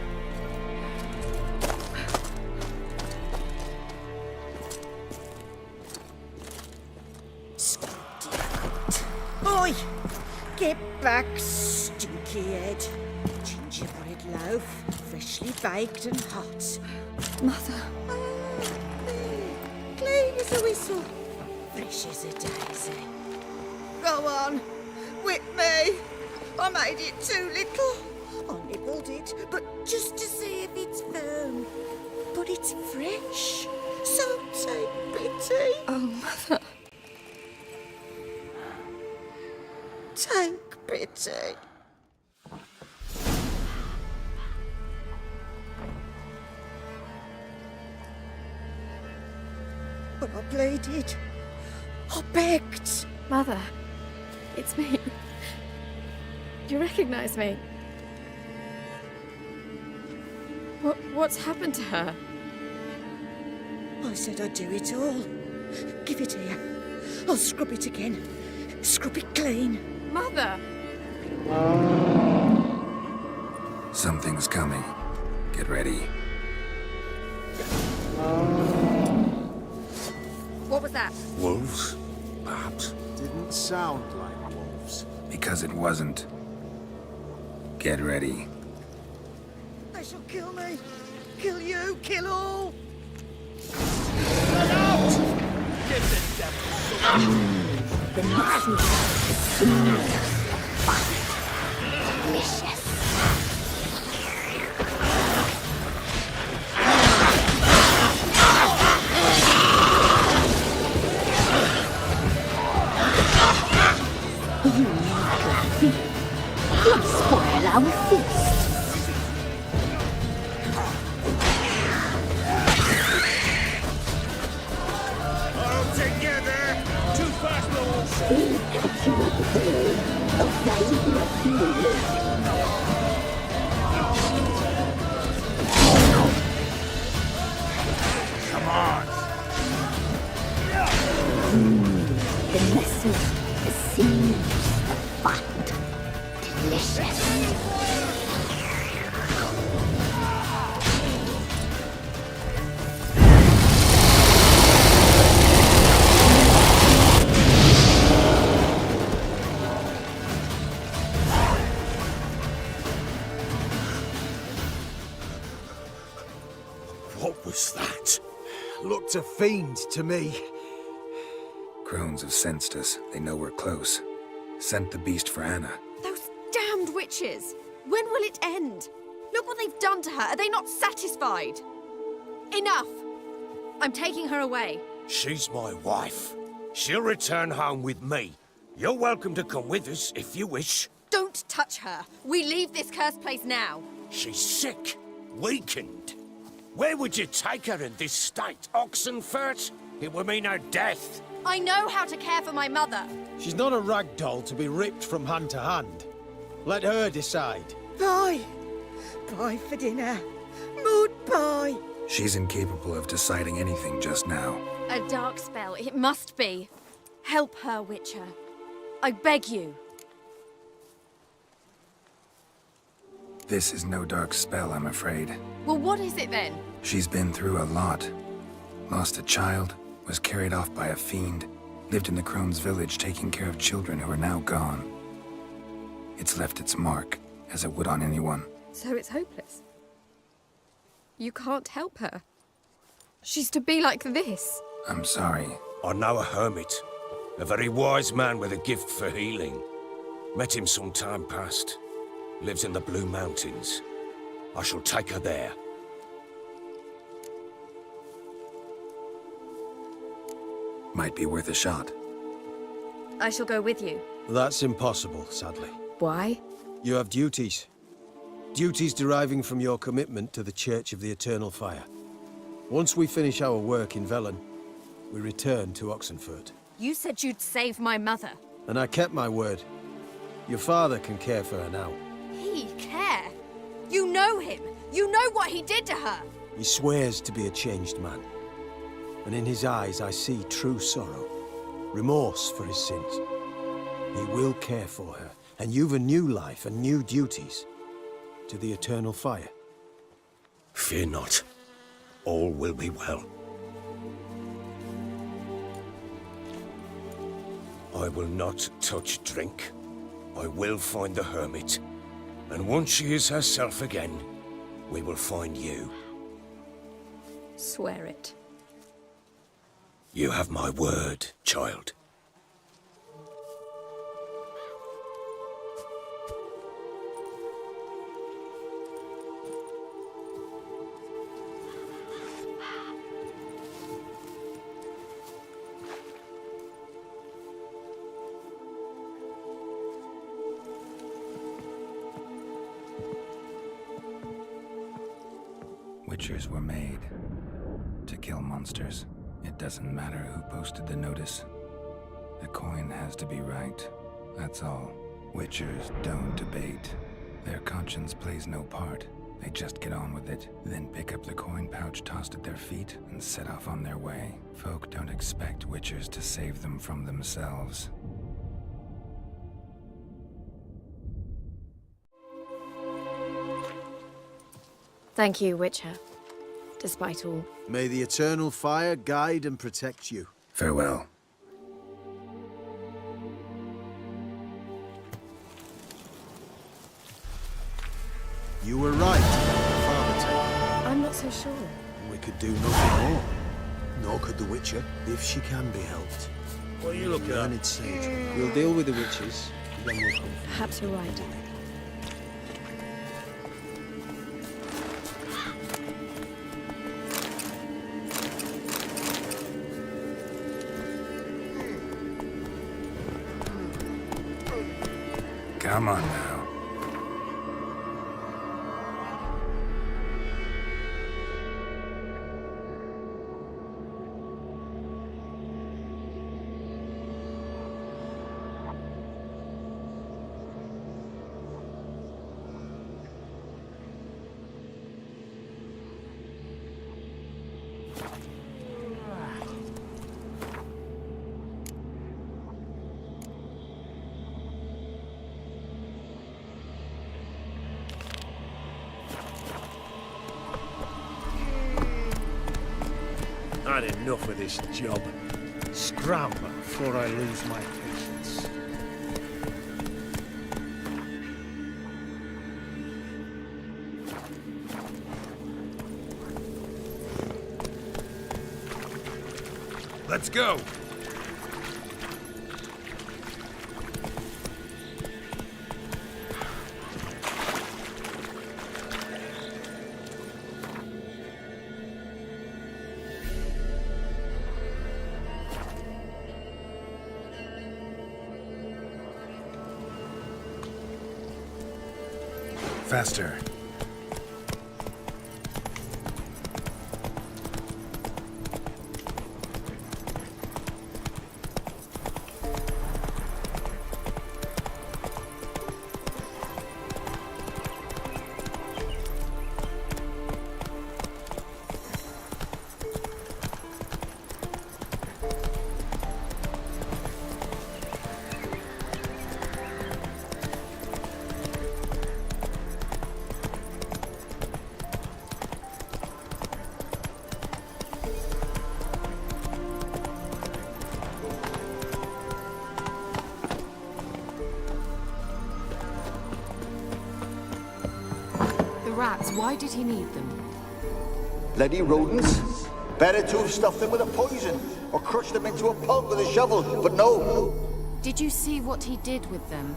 B: Oi! Get back, stinky head. Gingerbread loaf, freshly baked and hot.
K: Mother.
B: Clean as a whistle, fresh as a daisy. Go on, whip me. I made it too little. I nibbled it, but just to see if it's firm. But it's fresh, so take pity.
K: Oh, Mother.
B: Take pity. But I pleaded. I begged.
K: Mother. It's me. You recognize me? What's happened to her?
B: I said I'd do it all. Give it here. I'll scrub it again. Scrub it clean.
K: Mother!
C: Something's coming. Get ready.
K: What was that?
G: Wolves? Perhaps.
H: Didn't sound like wolves.
C: Because it wasn't. Get ready.
B: They shall kill me. Kill you. Kill all.
D: The messenger is smooth, fine, delicious. You need you'll spoil our feast.
J: All together! Too fast, Lord!
F: We'll cut you up whole, a valuable fuel.
G: Come on!
D: The messes, the seeds, the fat, delicious.
L: was that?
H: Looked a fiend to me.
C: Crones have sensed us. They know we're close. Sent the beast for Anna.
M: Those damned witches! When will it end? Look what they've done to her. Are they not satisfied? Enough! I'm taking her away.
G: She's my wife. She'll return home with me. You're welcome to come with us if you wish.
M: Don't touch her. We leave this cursed place now.
G: She's sick, weakened. Where would you take her in this state? Oxenfurt? It would mean her death.
M: I know how to care for my mother.
H: She's not a rag doll to be ripped from hand to hand. Let her decide.
B: Pie. Pie for dinner. Mood pie.
C: She's incapable of deciding anything just now.
M: A dark spell, it must be. Help her, Witcher. I beg you.
C: This is no dark spell, I'm afraid.
M: Well, what is it then?
C: She's been through a lot. Lost a child, was carried off by a fiend, lived in the Crone's village taking care of children who are now gone. It's left its mark, as it would on anyone.
M: So it's hopeless. You can't help her. She's to be like this.
C: I'm sorry.
G: I know a hermit. A very wise man with a gift for healing. Met him some time past. Lives in the Blue Mountains. I shall take her there.
C: Might be worth a shot.
M: I shall go with you.
H: That's impossible, sadly.
M: Why?
H: You have duties. Duties deriving from your commitment to the Church of the Eternal Fire. Once we finish our work in Velen, we return to Oxenfurt.
M: You said you'd save my mother.
H: And I kept my word. Your father can care for her now.
M: He care? You know him. You know what he did to her.
H: He swears to be a changed man. And in his eyes I see true sorrow. Remorse for his sins. He will care for her. And you've a new life and new duties. To the Eternal Fire.
G: Fear not. All will be well. I will not touch drink. I will find the hermit. And once she is herself again, we will find you.
M: Swear it.
G: You have my word, child.
C: Witchers were made to kill monsters. It doesn't matter who posted the notice. The coin has to be right. That's all. Witchers don't debate. Their conscience plays no part. They just get on with it, then pick up the coin pouch tossed at their feet and set off on their way. Folk don't expect witchers to save them from themselves.
M: Thank you, Witcher. Despite all.
H: May the Eternal Fire guide and protect you.
C: Farewell.
H: You were right about the father tale.
M: I'm not so sure.
H: We could do nothing more. Nor could the Witcher, if she can be helped.
L: What are you looking at?
H: Learned sage. We'll deal with the witches, then we'll come.
M: Perhaps you're right.
C: Come on now.
L: Had enough of this job. Scram before I lose my patience.
C: Let's go! Faster.
M: Rats, why did he need them?
N: Bloody rodents. Better to have stuffed them with a poison, or crushed them into a pulp with a shovel, but no.
M: Did you see what he did with them?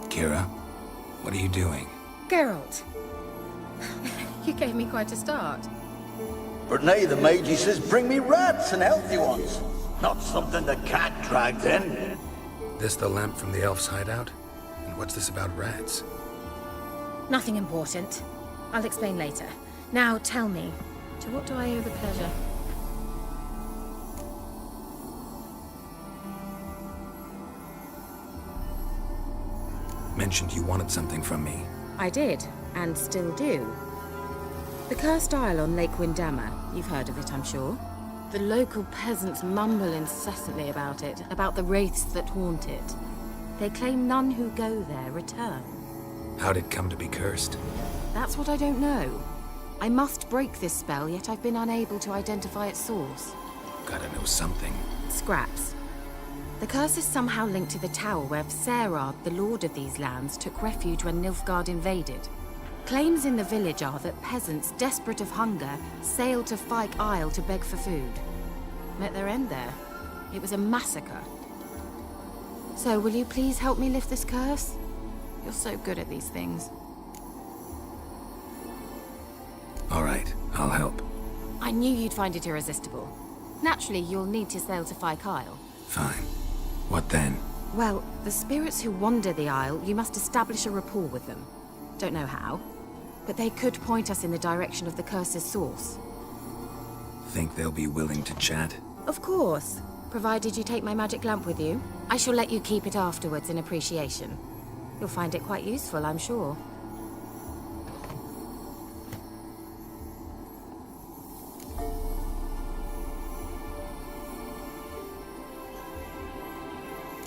C: Kira, what are you doing?
K: Geralt. You gave me quite a start.
N: But now the mage says bring me rats and healthy ones. Not something the cat dragged in.
C: This the lamp from the elf's hideout? And what's this about rats?
K: Nothing important. I'll explain later. Now tell me, to what do I owe the pleasure?
C: Mentioned you wanted something from me.
O: I did, and still do. The cursed isle on Lake Windammer. You've heard of it, I'm sure.
K: The local peasants mumble incessantly about it, about the wraiths that haunt it.
O: They claim none who go there return.
C: How'd it come to be cursed?
O: That's what I don't know. I must break this spell, yet I've been unable to identify its source.
C: Gotta know something.
O: Scraps. The curse is somehow linked to the tower where Serad, the lord of these lands, took refuge when Nilfgaard invaded. Claims in the village are that peasants, desperate of hunger, sailed to Fyke Isle to beg for food. Met their end there. It was a massacre. So, will you please help me lift this curse? You're so good at these things.
C: All right, I'll help.
O: I knew you'd find it irresistible. Naturally, you'll need to sail to Fyke Isle.
C: Fine. What then?
O: Well, the spirits who wander the Isle, you must establish a rapport with them. Don't know how, but they could point us in the direction of the curse's source.
C: Think they'll be willing to chat?
O: Of course, provided you take my magic lamp with you. I shall let you keep it afterwards in appreciation. You'll find it quite useful, I'm sure.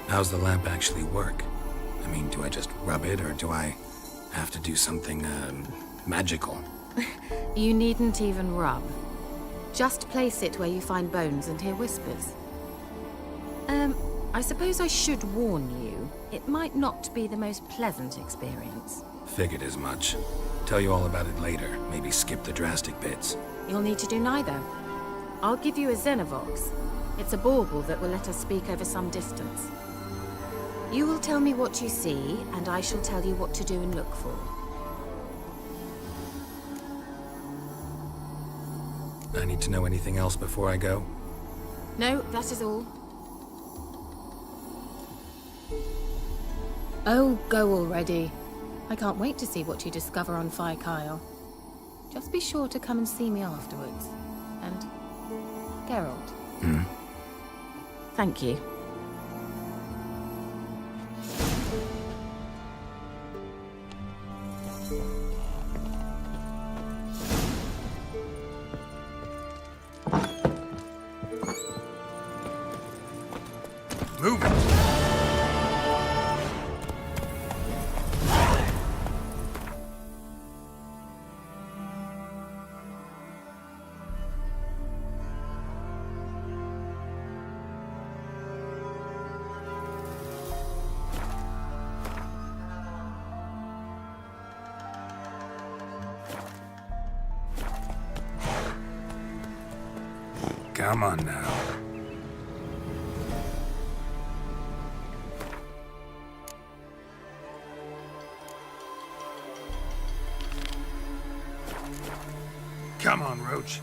C: How's the lamp actually work? I mean, do I just rub it, or do I have to do something, magical?
O: You needn't even rub. Just place it where you find bones and hear whispers. I suppose I should warn you. It might not be the most pleasant experience.
C: Figured as much. Tell you all about it later. Maybe skip the drastic bits.
O: You'll need to do neither. I'll give you a Xenovox. It's a bauble that will let us speak over some distance. You will tell me what you see, and I shall tell you what to do and look for.
C: I need to know anything else before I go?
O: No, that is all.
K: Oh, go already. I can't wait to see what you discover on Fyke Isle. Just be sure to come and see me afterwards. And Geralt.
O: Thank you.
C: Move it! Come on now. Come on, Roach.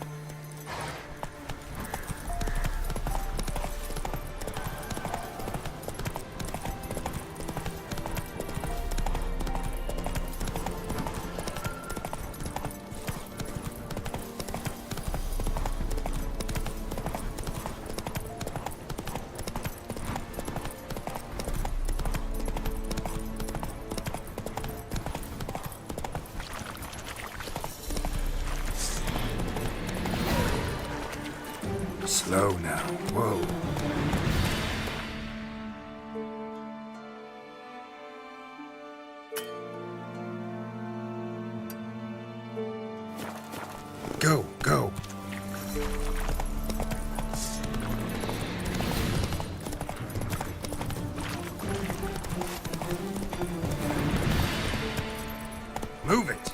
C: Slow now. Whoa. Go, go. Move it.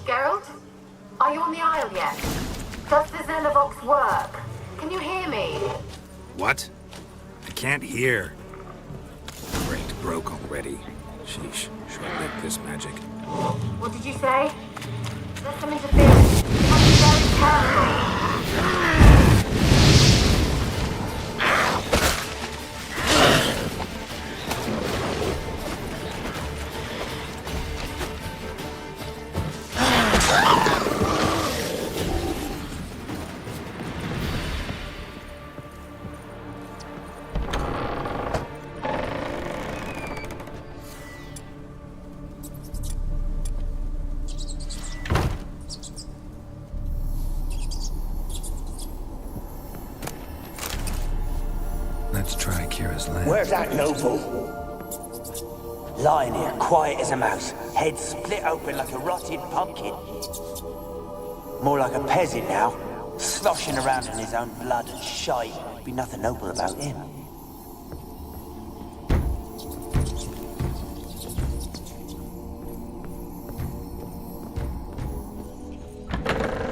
O: Geralt? Are you on the Isle yet? Does the Xenovox work? Can you hear me?
C: What? I can't hear. Great, broke already. Sheesh, short-lived this magic.
O: What did you say? There's some interference. You must be very careful.
C: Let's try Kira's land.
P: Where's that noble? Lying here, quiet as a mouse, head split open like a rotted pumpkin. More like a peasant now, sloshing around in his own blood and shite. Be nothing noble about him.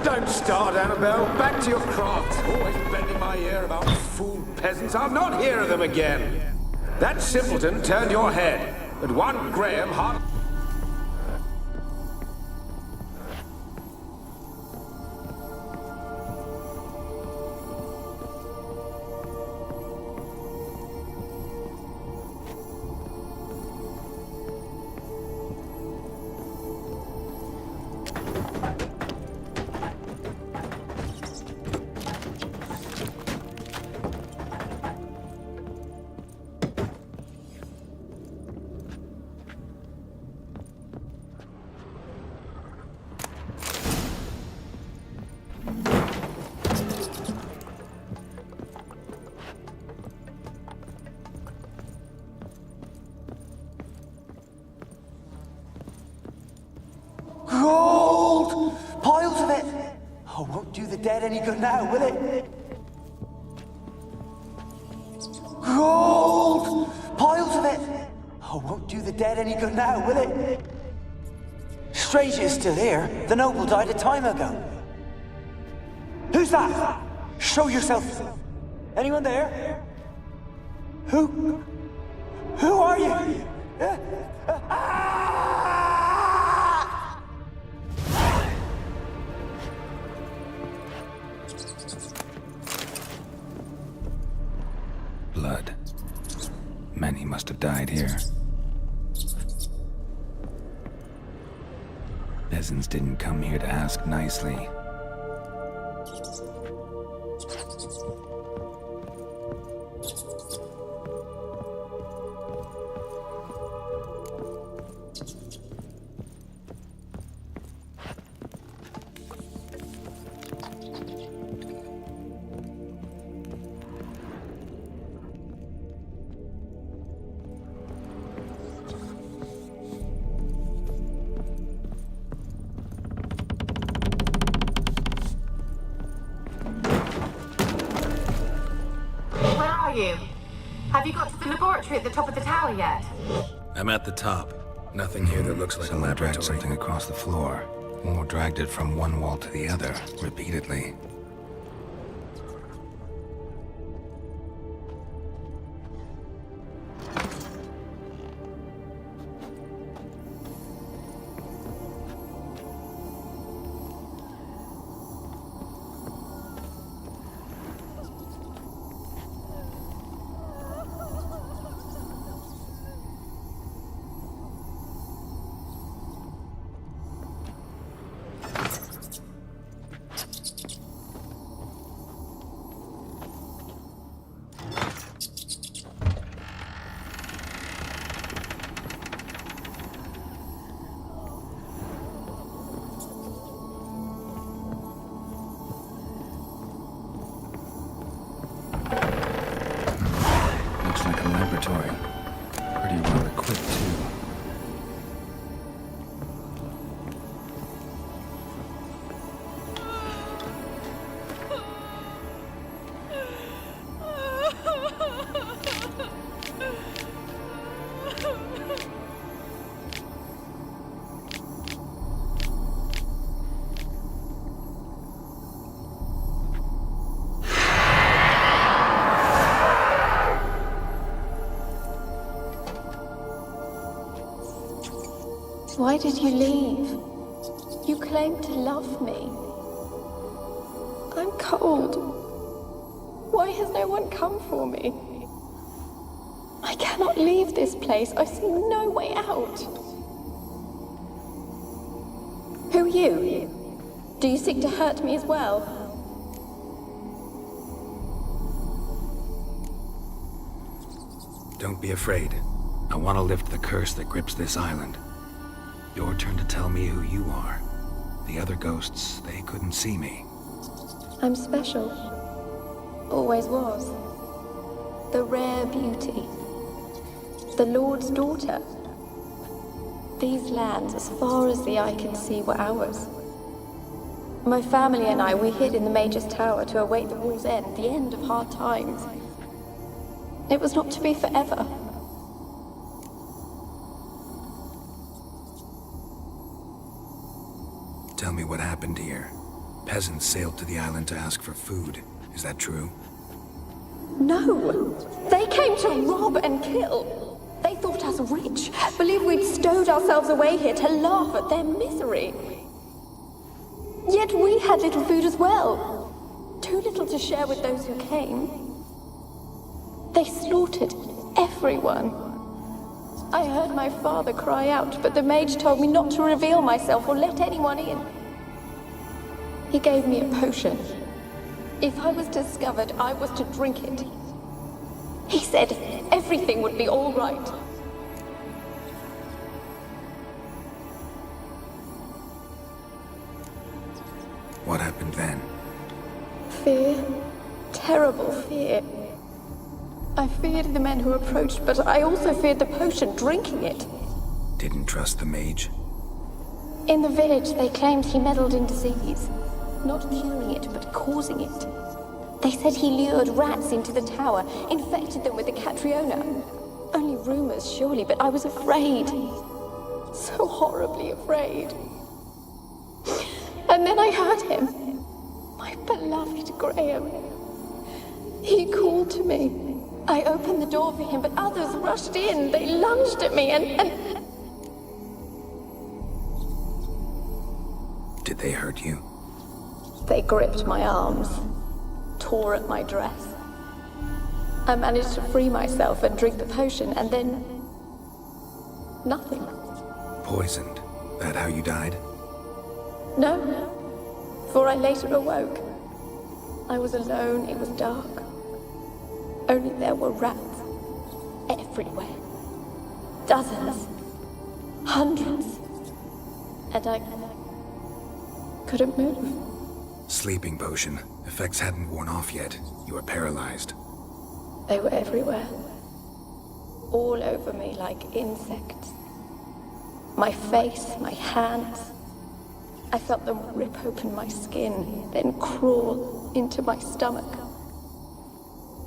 Q: Don't start, Annabelle. Back to your craft. Always bending my ear about fool peasants. I'll not hear of them again. That simpleton turned your head, but one Graham hard...
P: Gold! Piles of it! Oh, won't do the dead any good now, will it? Gold! Piles of it! Oh, won't do the dead any good now, will it? Strange it's still here. The noble died a time ago. Who's that? Show yourself. Anyone there? Who are you?
C: Blood. Many must have died here. Peasants didn't come here to ask nicely.
O: You? Have you got to the laboratory at the top of the tower yet?
C: I'm at the top. Nothing here that looks like a laboratory. Dragged something across the floor, or dragged it from one wall to the other, repeatedly. Looks like a laboratory. Pretty well equipped, too.
E: Why did you leave? You claimed to love me. I'm cold. Why has no one come for me? I cannot leave this place. I see no way out. Who are you? Do you seek to hurt me as well?
C: Don't be afraid. I want to lift the curse that grips this island. Your turn to tell me who you are. The other ghosts, they couldn't see me.
E: I'm special. Always was. The rare beauty. The Lord's daughter. These lands, as far as the eye can see, were ours. My family and I, we hid in the Major's Tower to await the war's end, the end of hard times. It was not to be forever.
C: Tell me what happened here. Peasants sailed to the island to ask for food. Is that true?
E: No! They came to rob and kill. They thought us rich, believed we'd stowed ourselves away here to laugh at their misery. Yet we had little food as well. Too little to share with those who came. They slaughtered everyone. I heard my father cry out, but the mage told me not to reveal myself or let anyone in. He gave me a potion. If I was discovered, I was to drink it. He said everything would be all right.
C: What happened then?
E: Fear. Terrible fear. I feared the men who approached, but I also feared the potion, drinking it.
C: Didn't trust the mage?
E: In the village, they claimed he meddled in disease. Not curing it, but causing it. They said he lured rats into the tower, infected them with the Catriona. Only rumors, surely, but I was afraid. So horribly afraid. And then I heard him. My beloved Graham. He called to me. I opened the door for him, but others rushed in. They lunged at me and...
C: Did they hurt you?
E: They gripped my arms, tore at my dress. I managed to free myself and drink the potion, and then... nothing.
C: Poisoned? That how you died?
R: No. For I later awoke. I was alone, it was dark. Only there were rats. Everywhere. Dozens. Hundreds. And I couldn't move.
C: Sleeping potion. Effects hadn't worn off yet. You were paralyzed.
R: They were everywhere. All over me like insects. My face, my hands. I felt them rip open my skin, then crawl into my stomach.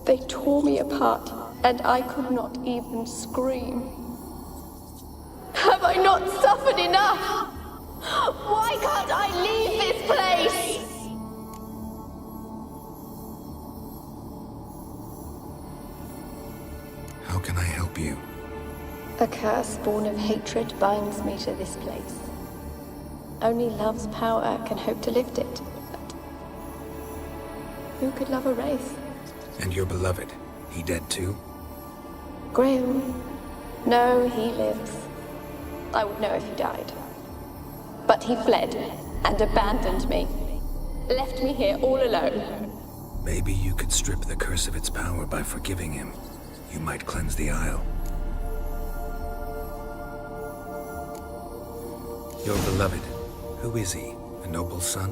R: They tore me apart, and I could not even scream. Have I not suffered enough? Why can't I leave this place?
C: How can I help you?
R: A curse born of hatred binds me to this place. Only love's power can hope to lift it. But who could love a wraith?
C: And your beloved, he dead too?
R: Graham? No, he lives. I would know if he died. But he fled and abandoned me. Left me here all alone.
C: Maybe you could strip the curse of its power by forgiving him. You might cleanse the Isle. Your beloved, who is he? A noble son?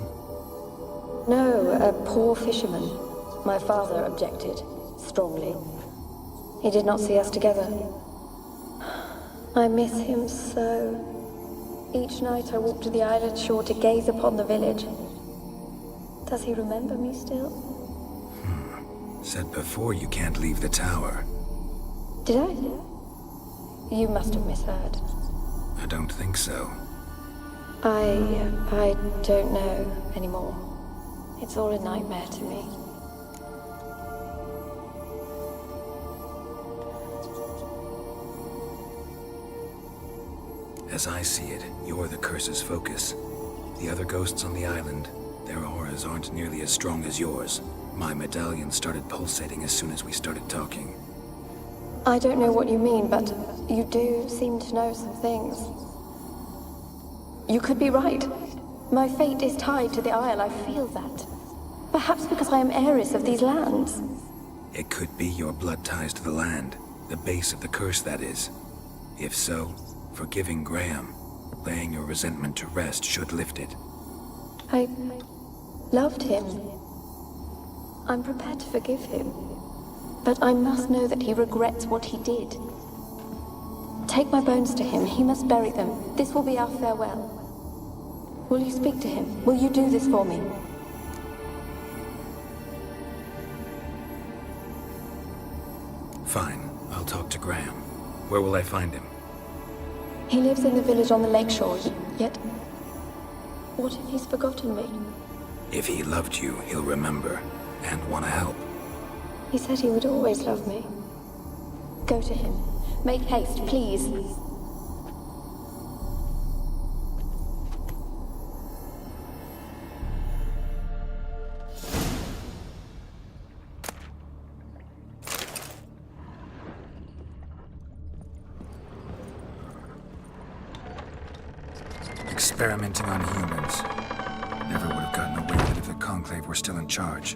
R: No, a poor fisherman. My father objected, strongly. He did not see us together. I miss him so. Each night I walk to the island shore to gaze upon the village. Does he remember me still?
C: Said before you can't leave the tower.
R: Did I? You must have misheard.
C: I don't think so.
R: I don't know anymore. It's all a nightmare to me.
C: As I see it, you're the curse's focus. The other ghosts on the island, their auras aren't nearly as strong as yours. My medallion started pulsating as soon as we started talking.
R: I don't know what you mean, but you do seem to know some things. You could be right. My fate is tied to the Isle, I feel that. Perhaps because I am heiress of these lands.
C: It could be your blood ties to the land. The base of the curse, that is. If so, forgiving Graham, laying your resentment to rest should lift it.
R: I loved him. I'm prepared to forgive him. But I must know that he regrets what he did. Take my bones to him. He must bury them. This will be our farewell. Will you speak to him? Will you do this for me?
C: Fine. I'll talk to Graham. Where will I find him?
R: He lives in the village on the lakeshore, yet... What if he's forgotten me?
C: If he loved you, he'll remember, and want to help.
R: He said he would always love me. Go to him. Make haste, please.
C: Experimenting on humans. Never would have gotten away with it if the Conclave were still in charge.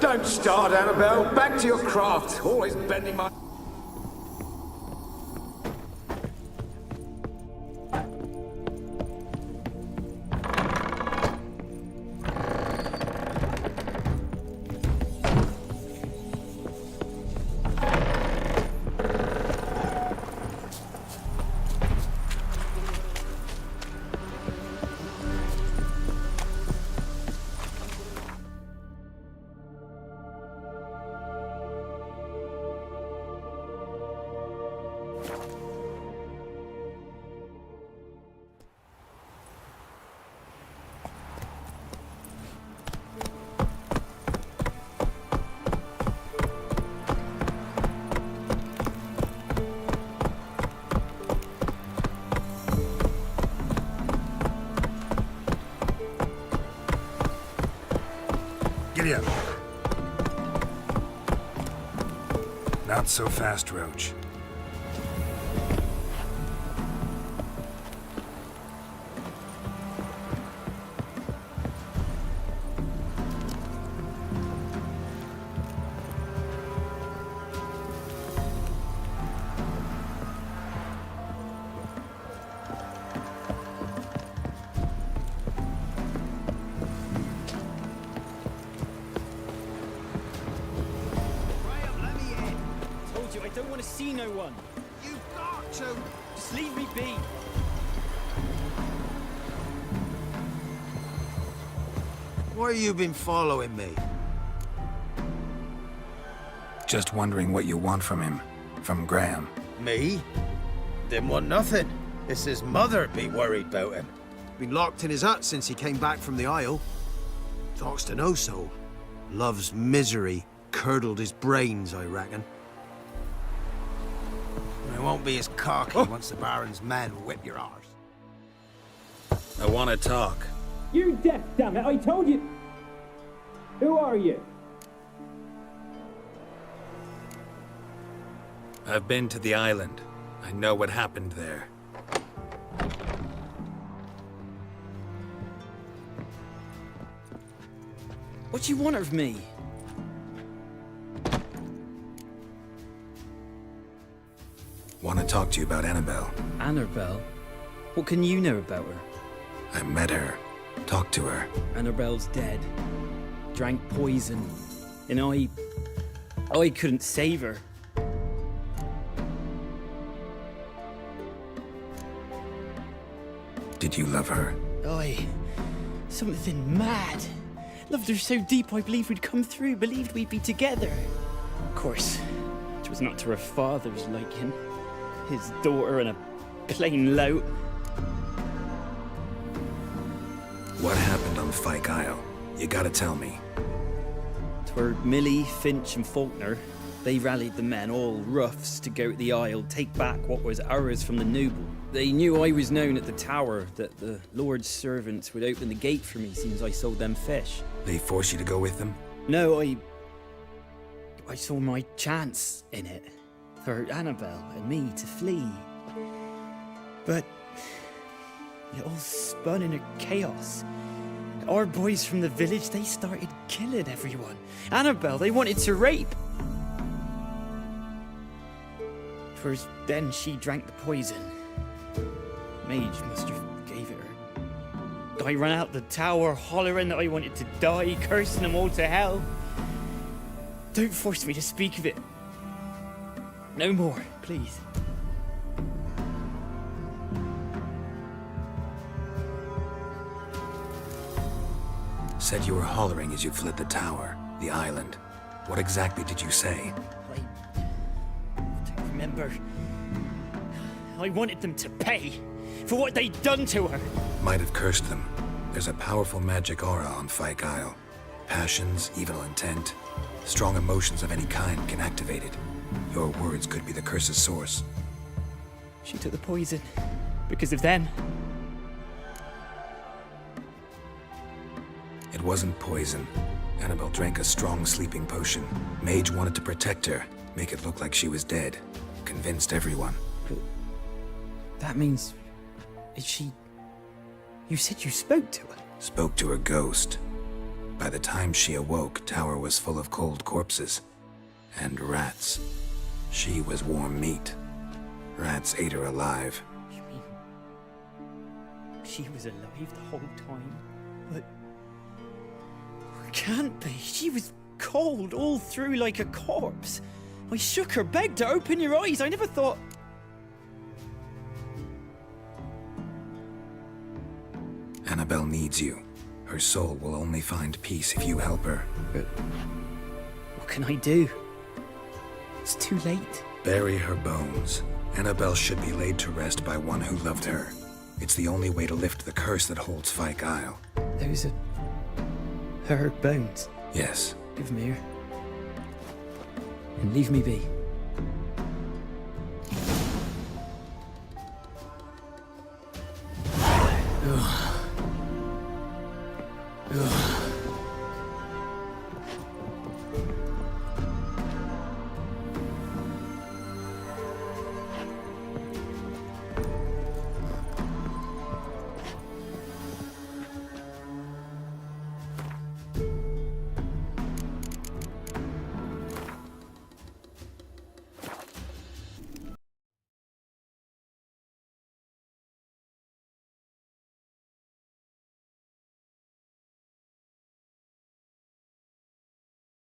Q: Don't start, Annabelle. Back to your craft. Always bending my...
C: ya. Not so fast, Roach.
J: I don't want to see no one. You've got to. Just leave me be.
H: Why you been following me?
C: Just wondering what you want from him. From Graham.
H: Me? Didn't want nothing. It's his mother be worried about him. Been locked in his hut since he came back from the Isle. Talks to no soul. Love's misery curdled his brains, I reckon. It won't be as cocky once the Baron's men whip your arse. I want to talk.
F: You're deaf, damn it! I told you! Who are you?
C: I've been to the island. I know what happened there.
J: What do you want of me?
C: Want to talk to you about Annabelle.
J: Annabelle? What can you know about her?
C: I met her. Talked to her.
J: Annabelle's dead. Drank poison. And I couldn't save her.
C: Did you love her?
J: Something mad. Loved her so deep I believed we'd come through, believed we'd be together. Of course, it was not to her father's liking. His daughter and a plain lout.
C: What happened on Fyke Isle? You gotta tell me.
J: Twere Millie, Finch and Faulkner. They rallied the men, all roughs, to go to the Isle, take back what was ours from the noble. They knew I was known at the tower, that the Lord's servants would open the gate for me since I sold them fish.
C: They forced you to go with them?
J: No, I saw my chance in it. For Annabelle and me to flee. But it all spun in a chaos. Our boys from the village, they started killing everyone. Annabelle, they wanted to rape. First, then she drank the poison. Mage must have gave it her. I ran out the tower hollering that I wanted to die, cursing them all to hell. Don't force me to speak of it. No more, please.
C: Said you were hollering as you fled the tower, the island. What exactly did you say?
J: I don't remember. I wanted them to pay for what they'd done to her.
C: Might have cursed them. There's a powerful magic aura on Fyke Isle. Passions, evil intent, strong emotions of any kind can activate it. Your words could be the curse's source.
J: She took the poison because of them.
C: It wasn't poison. Annabelle drank a strong sleeping potion. Mage wanted to protect her, make it look like she was dead. Convinced everyone.
J: But that means... is she... You said you spoke to her?
C: Spoke to her ghost. By the time she awoke, tower was full of cold corpses. And rats. She was warm meat. Rats ate her alive.
J: You mean... she was alive the whole time? But... can't be. She was cold all through like a corpse. I shook her, begged her, open your eyes. I never thought...
C: Annabelle needs you. Her soul will only find peace if you help her.
J: But what can I do? It's too late.
C: Bury her bones. Annabelle should be laid to rest by one who loved her. It's the only way to lift the curse that holds Fyke Isle.
J: Those are... her bones?
C: Yes.
J: Give them here. And leave me be. Ugh.